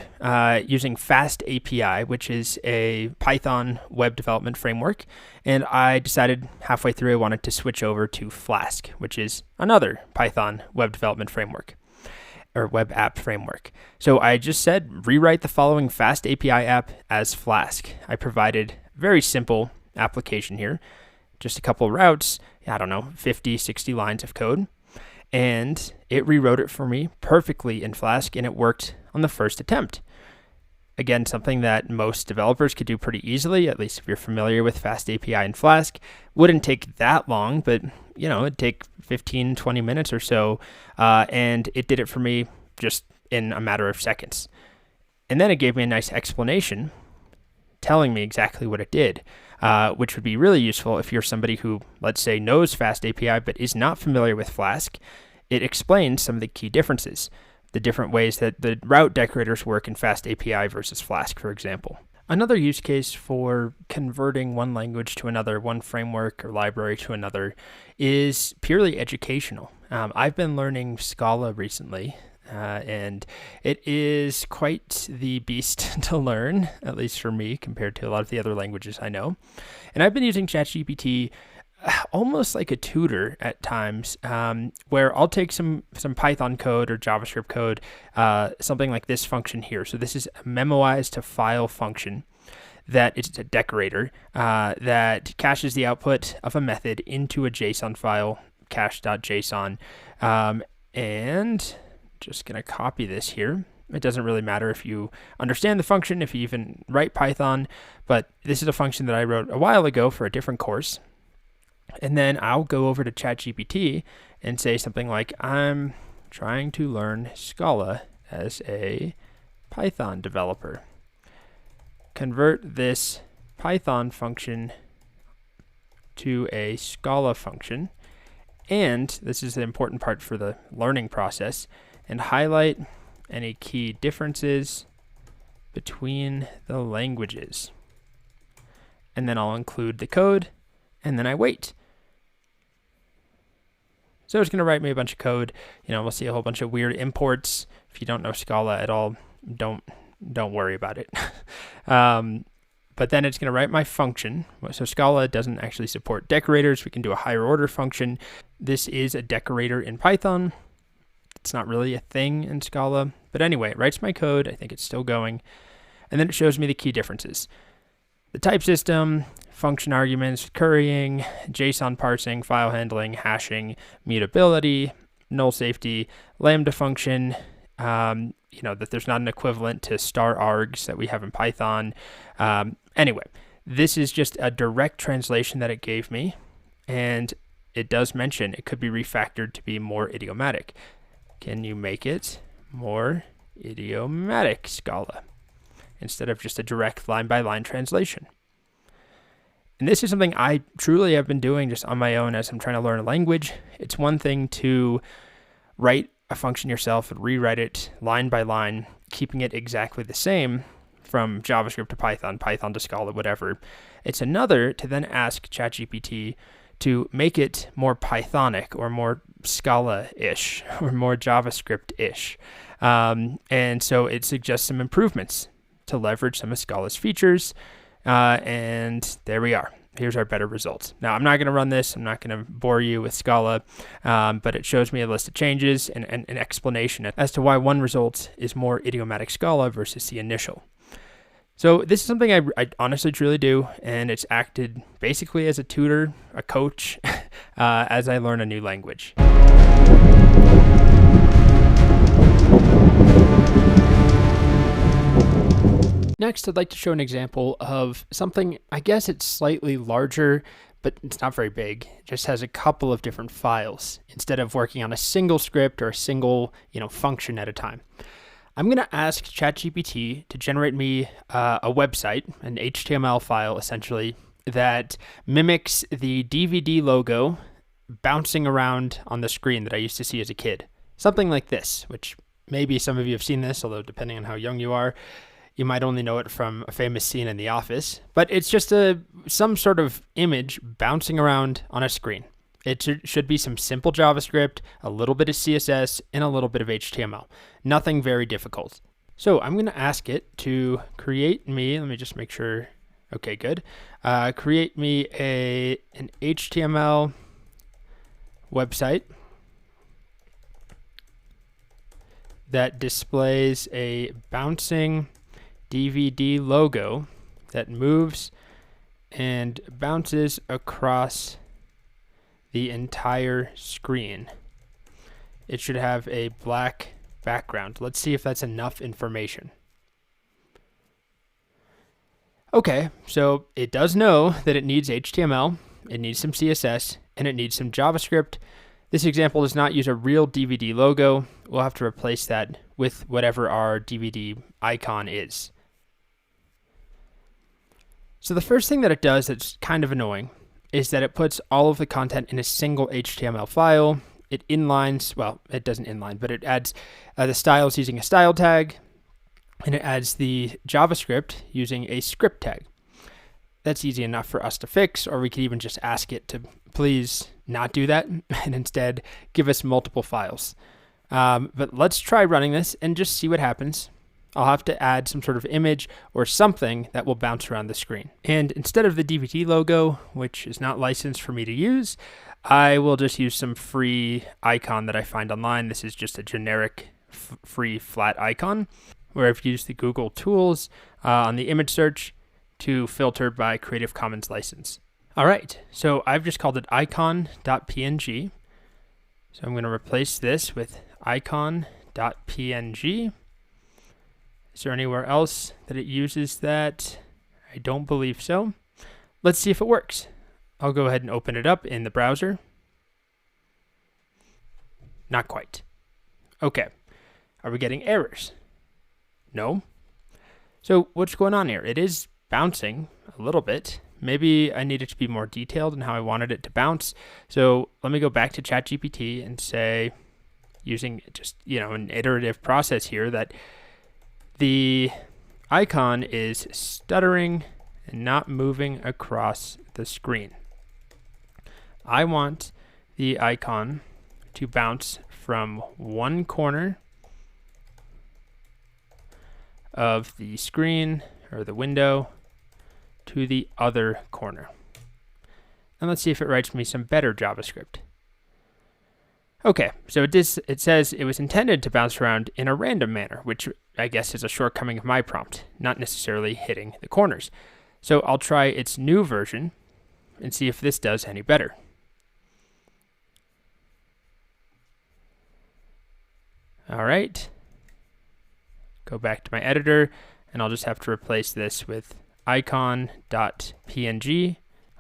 using Fast API, which is a Python web development framework, and I decided halfway through I wanted to switch over to Flask, which is another Python web development framework or web app framework. So I just said, rewrite the following Fast API app as Flask. I provided very simple application here, just a couple of routes, 50, 60 lines of code, and it rewrote it for me perfectly in Flask, and it worked on the first attempt. Again, something that most developers could do pretty easily, at least if you're familiar with Fast API and Flask. Wouldn't take that long, but it'd take 15, 20 minutes or so, and it did it for me just in a matter of seconds. And then it gave me a nice explanation telling me exactly what it did, which would be really useful if you're somebody who, let's say, knows Fast API but is not familiar with Flask. It explains some of the key differences, the different ways that the route decorators work in Fast API versus Flask, for example. Another use case for converting one language to another, one framework or library to another, is purely educational. I've been learning Scala recently, and it is quite the beast to learn, at least for me, compared to a lot of the other languages I know. And I've been using ChatGPT almost like a tutor at times, where I'll take some Python code or JavaScript code, something like this function here. So this is a memoized to file function that it's a decorator that caches the output of a method into a JSON file, cache.json, and just going to copy this here. It doesn't really matter if you understand the function, if you even write Python, but this is a function that I wrote a while ago for a different course. And then I'll go over to ChatGPT and say something like, I'm trying to learn Scala as a Python developer. Convert this Python function to a Scala function. And this is the important part for the learning process, and highlight any key differences between the languages. And then I'll include the code, and then I wait. So it's going to write me a bunch of code. We'll see a whole bunch of weird imports. If you don't know Scala at all, don't worry about it. But then it's going to write my function. So Scala doesn't actually support decorators. We can do a higher order function. This is a decorator in Python. It's not really a thing in Scala. But anyway, it writes my code. I think it's still going. And then it shows me the key differences. The type system, function arguments, currying, JSON parsing, file handling, hashing, mutability, null safety, lambda function, that there's not an equivalent to star args that we have in Python. Anyway, this is just a direct translation that it gave me, and it does mention it could be refactored to be more idiomatic. Can you make it more idiomatic, Scala, instead of just a direct line-by-line translation? And this is something I truly have been doing just on my own as I'm trying to learn a language. It's one thing to write a function yourself and rewrite it line by line, keeping it exactly the same from JavaScript to Python, Python to Scala, whatever. It's another to then ask ChatGPT to make it more Pythonic or more Scala-ish or more JavaScript-ish. And so it suggests some improvements to leverage some of Scala's features. And there we are. Here's our better results. Now, I'm not going to run this. I'm not going to bore you with Scala, but it shows me a list of changes and an explanation as to why one result is more idiomatic Scala versus the initial. So this is something I honestly truly do, and it's acted basically as a tutor, a coach, as I learn a new language. Next, I'd like to show an example of something, I guess it's slightly larger, but it's not very big. It just has a couple of different files instead of working on a single script or a single, function at a time. I'm going to ask ChatGPT to generate me a website, an HTML file essentially, that mimics the DVD logo bouncing around on the screen that I used to see as a kid. Something like this, which maybe some of you have seen this, although depending on how young you are, you might only know it from a famous scene in The Office, but it's just some sort of image bouncing around on a screen. It should be some simple JavaScript, a little bit of CSS, and a little bit of HTML. Nothing very difficult. So I'm going to ask it to create me, let me just make sure, okay, good. Create me an HTML website that displays a bouncing DVD logo that moves and bounces across the entire screen. It should have a black background. Let's see if that's enough information. Okay, so it does know that it needs HTML, it needs some CSS, and it needs some JavaScript. This example does not use a real DVD logo. We'll have to replace that with whatever our DVD icon is. So the first thing that it does that's kind of annoying is that it puts all of the content in a single HTML file. It inlines, well, it doesn't inline, but it adds the styles using a style tag, and it adds the JavaScript using a script tag. That's easy enough for us to fix, or we could even just ask it to please not do that and instead give us multiple files. But let's try running this and just see what happens. I'll have to add some sort of image or something that will bounce around the screen. And instead of the DVD logo, which is not licensed for me to use, I will just use some free icon that I find online. This is just a generic free flat icon where I've used the Google tools on the image search to filter by Creative Commons license. All right, so I've just called it icon.png. So I'm going to replace this with icon.png. Is there anywhere else that it uses that? I don't believe so. Let's see if it works. I'll go ahead and open it up in the browser. Not quite. Okay. Are we getting errors? No. So what's going on here? It is bouncing a little bit. Maybe I need it to be more detailed in how I wanted it to bounce. So let me go back to ChatGPT and say, using just, an iterative process here, that the icon is stuttering and not moving across the screen. I want the icon to bounce from one corner of the screen or the window to the other corner. And let's see if it writes me some better JavaScript. Okay, so it says it was intended to bounce around in a random manner, which I guess is a shortcoming of my prompt, not necessarily hitting the corners. So I'll try its new version and see if this does any better. All right. Go back to my editor, and I'll just have to replace this with icon.png.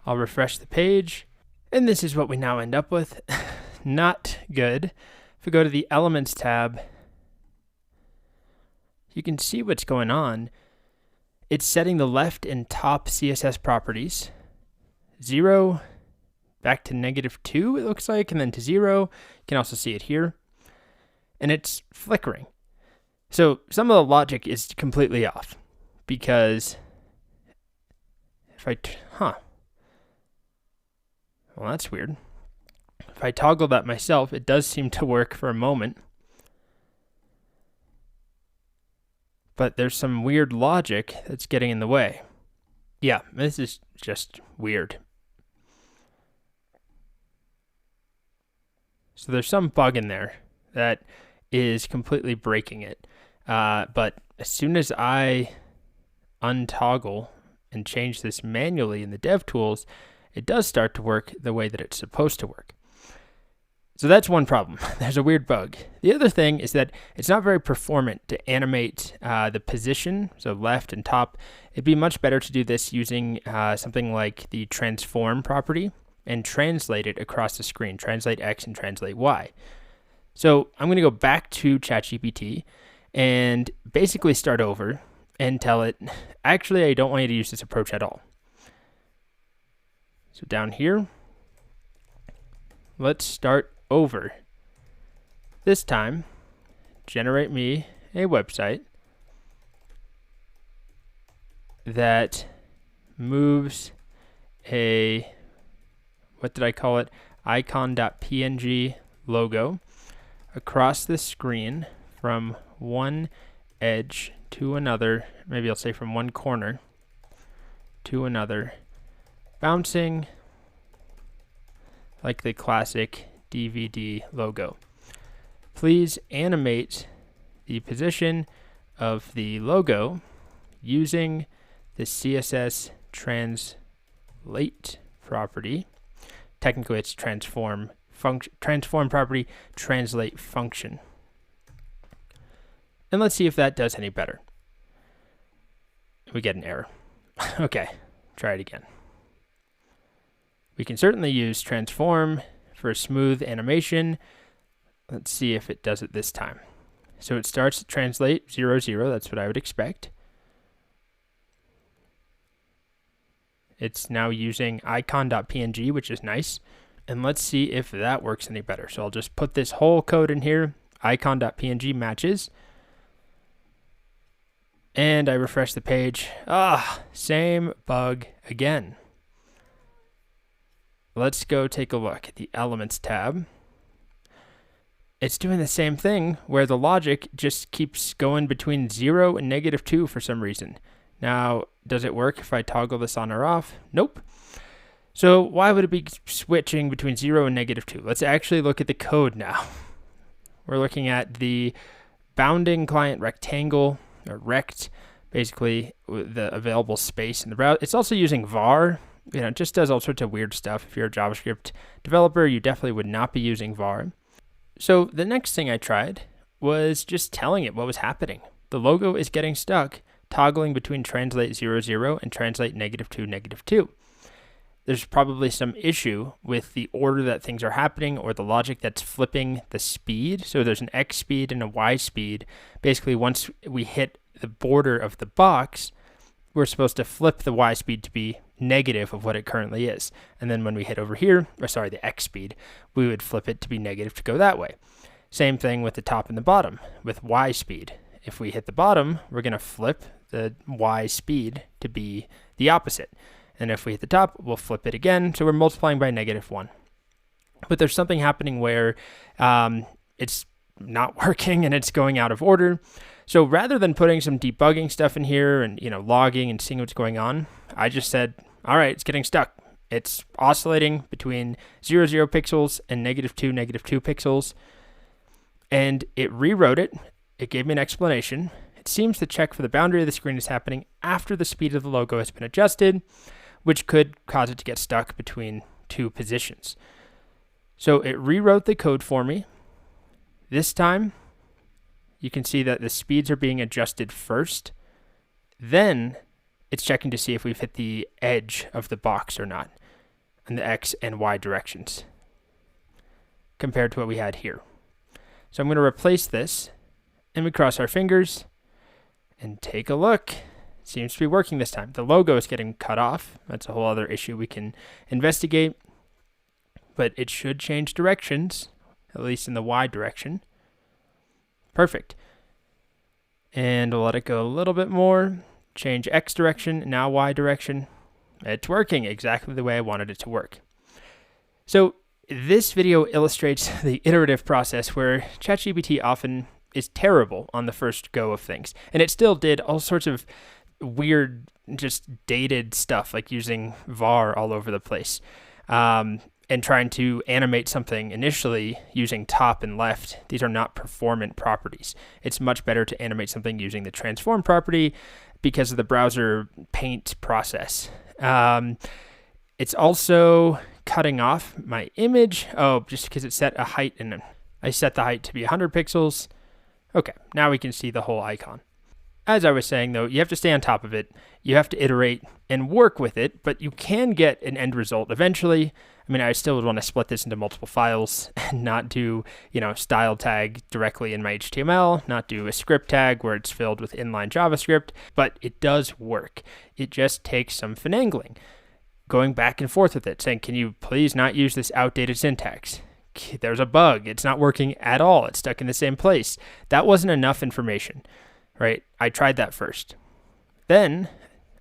I'll refresh the page, and this is what we now end up with. Not good. If we go to the Elements tab, you can see what's going on. It's setting the left and top CSS properties 0, back to -2, it looks like, and then to 0. You can also see it here. And it's flickering. So some of the logic is completely off, because if well, that's weird. If I toggle that myself, it does seem to work for a moment. But there's some weird logic that's getting in the way. Yeah, this is just weird. So there's some bug in there that is completely breaking it. But as soon as I untoggle and change this manually in the DevTools, it does start to work the way that it's supposed to work. So that's one problem. There's a weird bug. The other thing is that it's not very performant to animate the position, so left and top. It'd be much better to do this using something like the transform property and translate it across the screen, translate X and translate Y. So I'm going to go back to ChatGPT and basically start over and tell it, actually, I don't want you to use this approach at all. So down here, let's start over. This time, generate me a website that moves a, what did I call it? Icon.png logo across the screen from one edge to another, maybe I'll say from one corner to another, bouncing like the classic DVD logo. Please animate the position of the logo using the CSS translate property. Technically, it's transform property, translate function. And let's see if that does any better. We get an error. Okay, try it again. We can certainly use transform for a smooth animation. Let's see if it does it this time. So it starts to translate 0, 0. That's what I would expect. It's now using icon.png, which is nice. And let's see if that works any better. So I'll just put this whole code in here. Icon.png matches. And I refresh the page. Same bug again. Let's go take a look at the Elements tab. It's doing the same thing where the logic just keeps going between 0 and -2 for some reason. Now, does it work if I toggle this on or off? Nope. So why would it be switching between 0 and -2? Let's actually look at the code now. We're looking at the bounding client rectangle, or rect, basically the available space in the browser. It's also using var. It just does all sorts of weird stuff. If you're a JavaScript developer, you definitely would not be using var. So the next thing I tried was just telling it what was happening. The logo is getting stuck, toggling between translate 0, 0 and translate -2, -2. There's probably some issue with the order that things are happening or the logic that's flipping the speed. So there's an X speed and a Y speed. Basically, once we hit the border of the box, we're supposed to flip the y speed to be negative of what it currently is. And then when we hit over here, the x speed, we would flip it to be negative to go that way. Same thing with the top and the bottom with y speed. If we hit the bottom, we're going to flip the y speed to be the opposite. And if we hit the top, we'll flip it again. So we're multiplying by -1. But there's something happening where it's not working and it's going out of order. So rather than putting some debugging stuff in here and logging and seeing what's going on, I just said, all right, it's getting stuck. It's oscillating between 0, 0 pixels and -2, -2 pixels. And it rewrote it. It gave me an explanation. It seems the check for the boundary of the screen is happening after the speed of the logo has been adjusted, which could cause it to get stuck between two positions. So it rewrote the code for me. This time, you can see that the speeds are being adjusted first. Then it's checking to see if we've hit the edge of the box or not in the X and Y directions compared to what we had here. So I'm going to replace this, and we cross our fingers and take a look. It seems to be working this time. The logo is getting cut off. That's a whole other issue we can investigate, but it should change directions, at least in the Y direction. Perfect. And we'll let it go a little bit more. Change X direction, now Y direction. It's working exactly the way I wanted it to work. So this video illustrates the iterative process where ChatGPT often is terrible on the first go of things. And it still did all sorts of weird, just dated stuff, like using var all over the place. And trying to animate something initially using top and left. These are not performant properties. It's much better to animate something using the transform property because of the browser paint process. It's also cutting off my image. Oh, just because it set a height, and I set the height to be 100 pixels. Okay, now we can see the whole icon. As I was saying, though, you have to stay on top of it. You have to iterate and work with it, but you can get an end result eventually. I mean, I still would want to split this into multiple files and not do, style tag directly in my HTML, not do a script tag where it's filled with inline JavaScript, but it does work. It just takes some finagling, going back and forth with it, saying, can you please not use this outdated syntax? There's a bug. It's not working at all. It's stuck in the same place. That wasn't enough information, right? I tried that first. Then,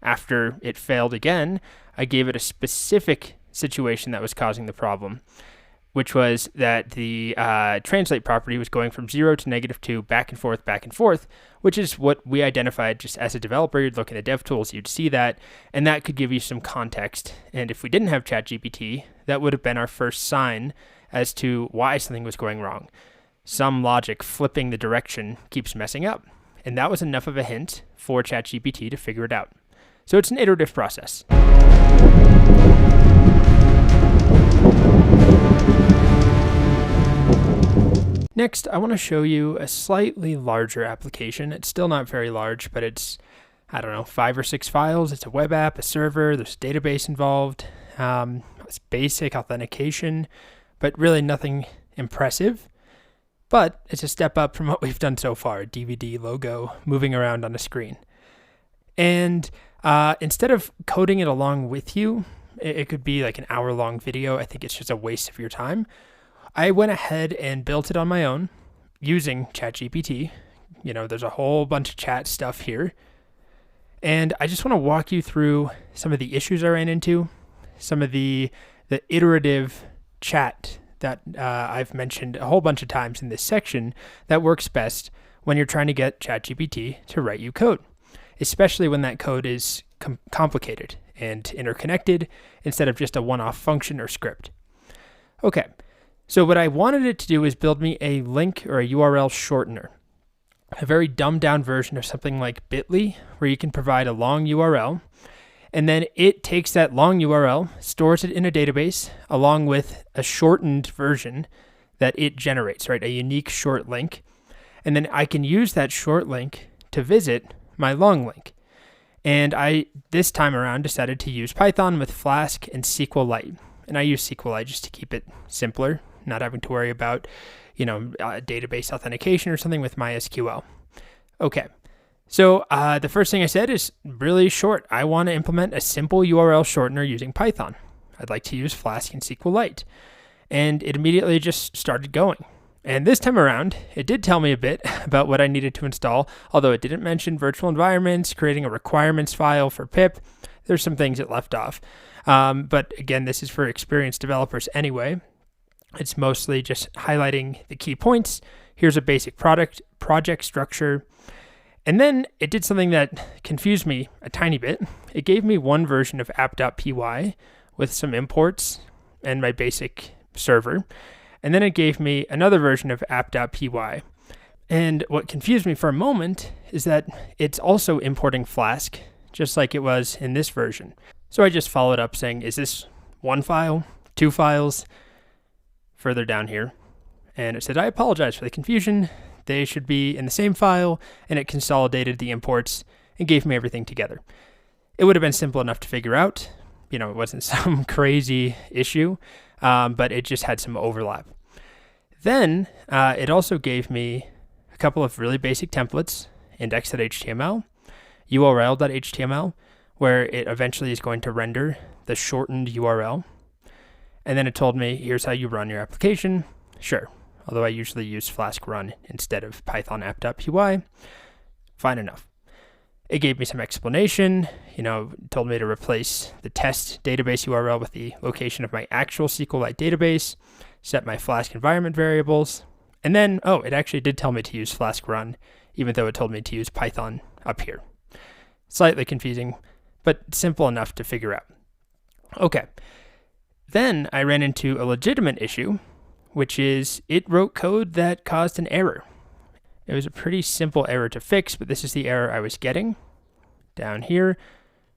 after it failed again, I gave it a specific situation that was causing the problem, which was that the translate property was going from 0 to -2 back and forth, which is what we identified just as a developer. You'd look at the DevTools, you'd see that, and that could give you some context. And if we didn't have ChatGPT, that would have been our first sign as to why something was going wrong. Some logic flipping the direction keeps messing up. And that was enough of a hint for ChatGPT to figure it out. So it's an iterative process. Next, I want to show you a slightly larger application. It's still not very large, but it's, 5 or 6 files. It's a web app, a server, there's a database involved. It's basic authentication, but really nothing impressive. But it's a step up from what we've done so far, a DVD logo moving around on a screen. And instead of coding it along with you, it could be like an hour-long video. I think it's just a waste of your time. I went ahead and built it on my own using ChatGPT. There's a whole bunch of chat stuff here. And I just want to walk you through some of the issues I ran into, some of the iterative chat that I've mentioned a whole bunch of times in this section that works best when you're trying to get ChatGPT to write you code, especially when that code is complicated and interconnected instead of just a one-off function or script. Okay, so what I wanted it to do is build me a link or a URL shortener, a very dumbed-down version of something like Bitly, where you can provide a long URL, and then it takes that long URL, stores it in a database, along with a shortened version that it generates, right? A unique short link. And then I can use that short link to visit my long link. And I, this time around, decided to use Python with Flask and SQLite. And I use SQLite just to keep it simpler, not having to worry about, database authentication or something with MySQL. Okay. So the first thing I said is really short. I want to implement a simple URL shortener using Python. I'd like to use Flask and SQLite. And it immediately just started going. And this time around, it did tell me a bit about what I needed to install, although it didn't mention virtual environments, creating a requirements file for pip. There's some things it left off. But again, this is for experienced developers anyway. It's mostly just highlighting the key points. Here's a basic project structure. And then it did something that confused me a tiny bit. It gave me one version of app.py with some imports and my basic server. And then it gave me another version of app.py. And what confused me for a moment is that it's also importing Flask, just like it was in this version. So I just followed up saying, is this one file, two files? Further down here. And it said, I apologize for the confusion. They should be in the same file. And it consolidated the imports and gave me everything together. It would have been simple enough to figure out. It wasn't some crazy issue, but it just had some overlap. Then it also gave me a couple of really basic templates, index.html, url.html, where it eventually is going to render the shortened URL. And then it told me, here's how you run your application. Sure, although I usually use Flask run instead of Python app.py. Fine enough. It gave me some explanation, told me to replace the test database URL with the location of my actual SQLite database, set my Flask environment variables, and then, it actually did tell me to use Flask run, even though it told me to use Python up here. Slightly confusing, but simple enough to figure out. Okay. Then I ran into a legitimate issue, which is it wrote code that caused an error. It was a pretty simple error to fix, but this is the error I was getting down here,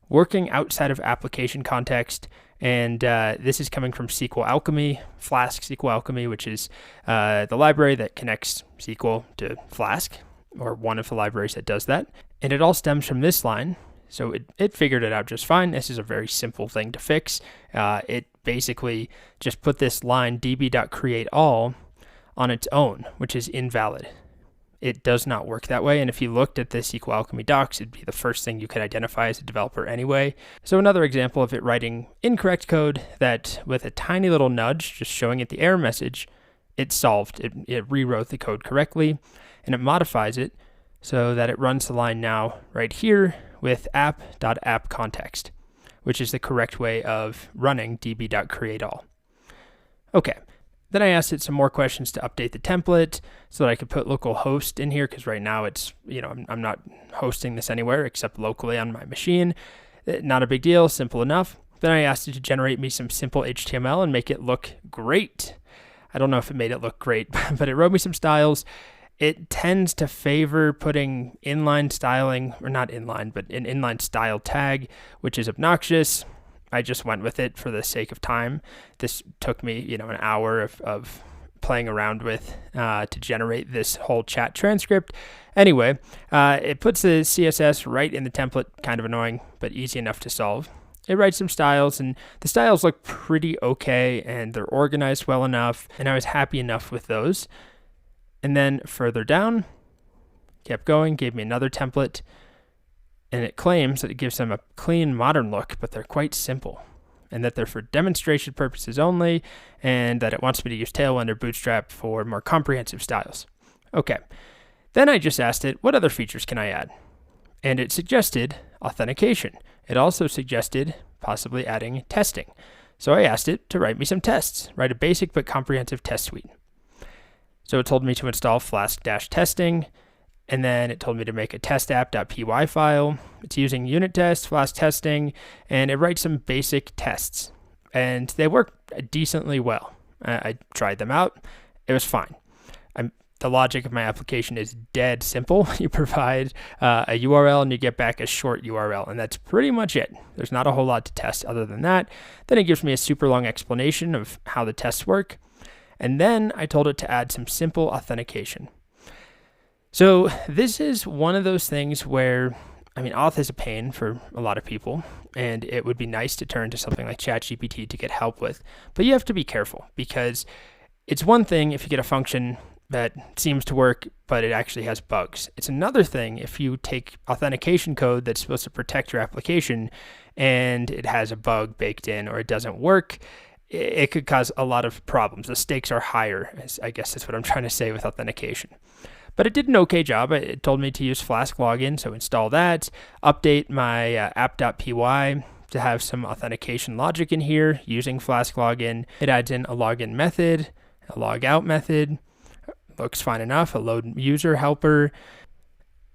working outside of application context. And this is coming from SQL Alchemy, Flask SQL Alchemy, which is the library that connects SQL to Flask, or one of the libraries that does that. And it all stems from this line. So it figured it out just fine. This is a very simple thing to fix. It basically just put this line db.createAll on its own, which is invalid. It does not work that way. And if you looked at the SQL Alchemy docs, it'd be the first thing you could identify as a developer anyway. So another example of it writing incorrect code that with a tiny little nudge, just showing it the error message, it solved. It rewrote the code correctly, and it modifies it so that it runs the line now right here with app.appContext, which is the correct way of running db.createAll. Okay. Then I asked it some more questions to update the template so that I could put localhost in here, because right now it's, I'm not hosting this anywhere except locally on my machine. Not a big deal, simple enough. Then I asked it to generate me some simple HTML and make it look great. I don't know if it made it look great, but it wrote me some styles. It tends to favor putting inline styling, or not inline, but an inline style tag, which is obnoxious. I just went with it for the sake of time. This took me, an hour of playing around with to generate this whole chat transcript. Anyway, it puts the CSS right in the template, kind of annoying, but easy enough to solve. It writes some styles, and the styles look pretty okay, and they're organized well enough, and I was happy enough with those. And then further down, kept going, gave me another template, and it claims that it gives them a clean, modern look, but they're quite simple, and that they're for demonstration purposes only, and that it wants me to use Tailwind or Bootstrap for more comprehensive styles. Okay. Then I just asked it, what other features can I add? And it suggested authentication. It also suggested possibly adding testing. So I asked it to write me some tests, write a basic but comprehensive test suite. So it told me to install Flask-testing, and then it told me to make a testapp.py file. It's using unit tests, Flask testing, and it writes some basic tests. And they work decently well. I tried them out. It was fine. The logic of my application is dead simple. You provide a URL and you get back a short URL, and that's pretty much it. There's not a whole lot to test other than that. Then it gives me a super long explanation of how the tests work. And then I told it to add some simple authentication. So this is one of those things where, auth is a pain for a lot of people, and it would be nice to turn to something like ChatGPT to get help with. But you have to be careful, because it's one thing if you get a function that seems to work, but it actually has bugs. It's another thing if you take authentication code that's supposed to protect your application and it has a bug baked in or it doesn't work. It could cause a lot of problems. The stakes are higher, I guess that's what I'm trying to say with authentication. But it did an okay job. It told me to use Flask login, so install that, update my app.py to have some authentication logic in here using Flask login. It adds in a login method, a logout method. Looks fine enough, a load user helper,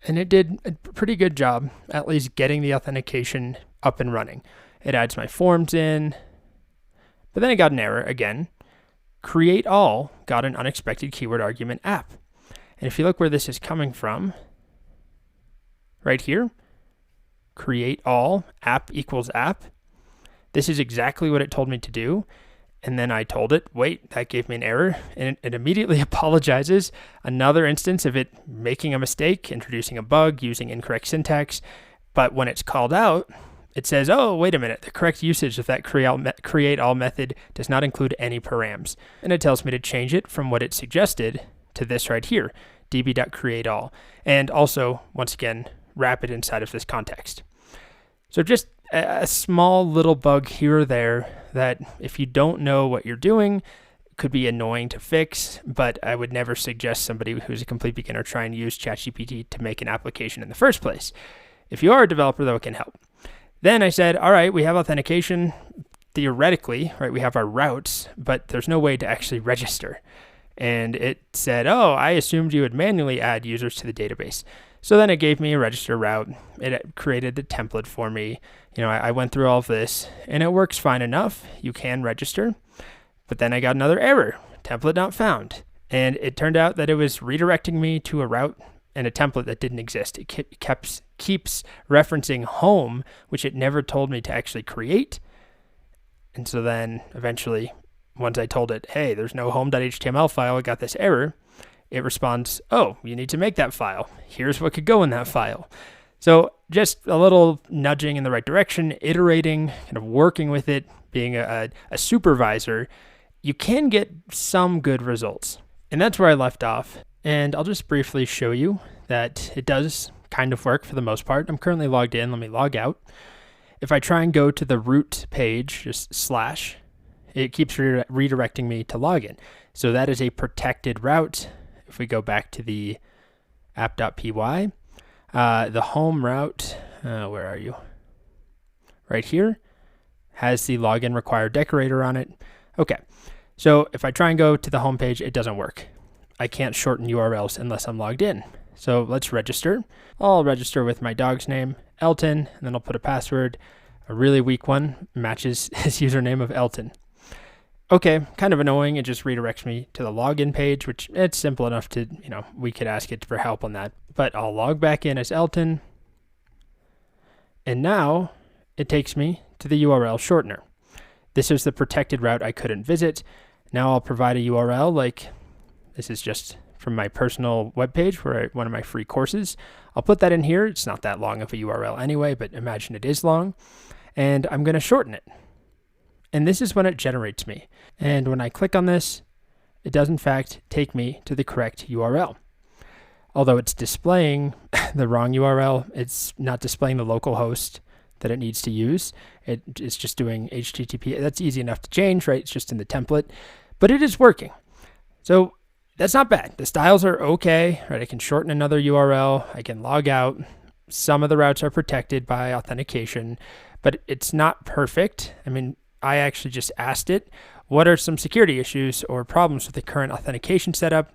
and it did a pretty good job at least getting the authentication up and running. It adds my forms in, but then it got an error again. Create all got an unexpected keyword argument app. And if you look where this is coming from, right here, create all app equals app. This is exactly what it told me to do. And then I told it, wait, that gave me an error. And it immediately apologizes. Another instance of it making a mistake, introducing a bug, using incorrect syntax. But when it's called out, it says, oh, wait a minute, the correct usage of that create all method does not include any params. And it tells me to change it from what it suggested to this right here, db.createAll. And also, once again, wrap it inside of this context. So just a small little bug here or there that if you don't know what you're doing, could be annoying to fix, but I would never suggest somebody who's a complete beginner try and use ChatGPT to make an application in the first place. If you are a developer, though, it can help. Then I said, all right, we have authentication. Theoretically, right, we have our routes, but there's no way to actually register. And it said, oh, I assumed you would manually add users to the database. So then it gave me a register route. It created the template for me. I went through all of this and it works fine enough. You can register, but then I got another error, template not found. And it turned out that it was redirecting me to a route and a template that didn't exist. It keeps referencing home, which it never told me to actually create. And so then eventually, once I told it, hey, there's no home.html file, I got this error, it responds, oh, you need to make that file. Here's what could go in that file. So just a little nudging in the right direction, iterating, kind of working with it, being a supervisor, you can get some good results. And that's where I left off. And I'll just briefly show you that it does kind of work for the most part. I'm currently logged in. Let me log out. If I try and go to the root page, just slash, it keeps redirecting me to login. So that is a protected route. If we go back to the app.py, the home route, where are you? Right here, has the login required decorator on it. Okay, so if I try and go to the home page, it doesn't work. I can't shorten URLs unless I'm logged in. So let's register. I'll register with my dog's name, Elton, and then I'll put a password. A really weak one matches his username of Elton. Okay, kind of annoying. It just redirects me to the login page, which it's simple enough to, we could ask it for help on that. But I'll log back in as Elton. And now it takes me to the URL Shortener. This is the protected route I couldn't visit. Now I'll provide a URL like this is just from my personal webpage for one of my free courses. I'll put that in here. It's not that long of a URL anyway, but imagine it is long. And I'm going to shorten it. And this is when it generates me. And when I click on this, it does in fact take me to the correct URL. Although it's displaying the wrong URL, it's not displaying the local host that it needs to use. It's just doing HTTP. That's easy enough to change, right? It's just in the template, but it is working. So that's not bad. The styles are okay, right? I can shorten another URL. I can log out. Some of the routes are protected by authentication, but it's not perfect. I mean, I actually just asked it, what are some security issues or problems with the current authentication setup?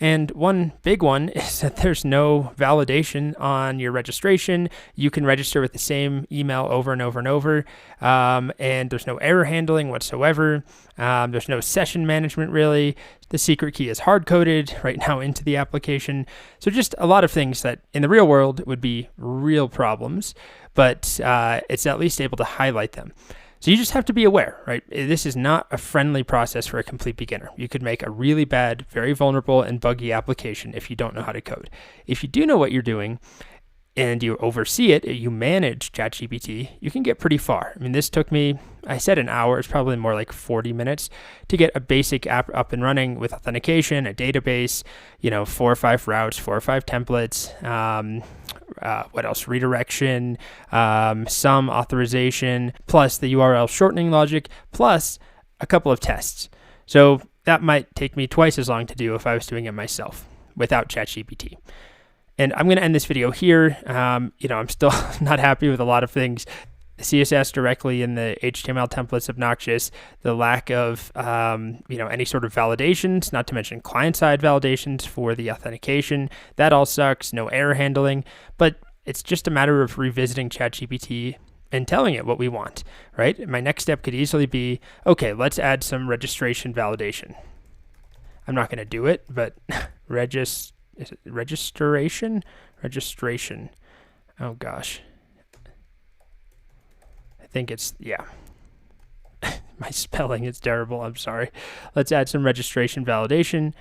And one big one is that there's no validation on your registration. You can register with the same email over and over and over, and there's no error handling whatsoever. There's no session management, really. The secret key is hard-coded right now into the application. So just a lot of things that in the real world would be real problems, but it's at least able to highlight them. So you just have to be aware, right? This is not a friendly process for a complete beginner. You could make a really bad, very vulnerable and buggy application if you don't know how to code. If you do know what you're doing, and you oversee it, you manage ChatGPT, you can get pretty far. I mean, this took me, I said an hour, it's probably more like 40 minutes to get a basic app up and running with authentication, a database, 4 or 5 routes, 4 or 5 templates, what else? Redirection, some authorization, plus the URL shortening logic, plus a couple of tests. So that might take me twice as long to do if I was doing it myself without ChatGPT. And I'm going to end this video here. I'm still not happy with a lot of things. CSS directly in the HTML template's obnoxious. The lack of, any sort of validations, not to mention client-side validations for the authentication. That all sucks. No error handling. But it's just a matter of revisiting ChatGPT and telling it what we want, right? My next step could easily be, okay, let's add some registration validation. I'm not going to do it, but registration? Oh gosh. I think it's, yeah. My spelling is terrible, I'm sorry. Let's add some registration validation.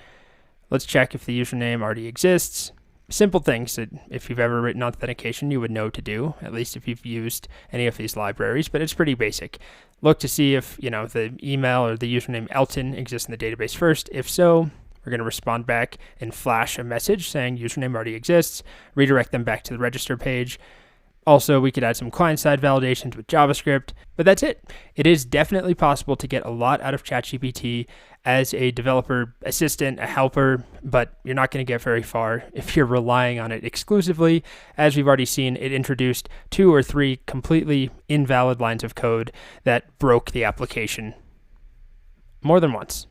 Let's check if the username already exists. Simple things that if you've ever written authentication, you would know to do, at least if you've used any of these libraries, but it's pretty basic. Look to see if, the email or the username Elton exists in the database first. If so, we're going to respond back and flash a message saying username already exists, redirect them back to the register page. Also, we could add some client-side validations with JavaScript, but that's it. It is definitely possible to get a lot out of ChatGPT as a developer assistant, a helper, but you're not going to get very far if you're relying on it exclusively. As we've already seen, it introduced 2 or 3 completely invalid lines of code that broke the application more than once.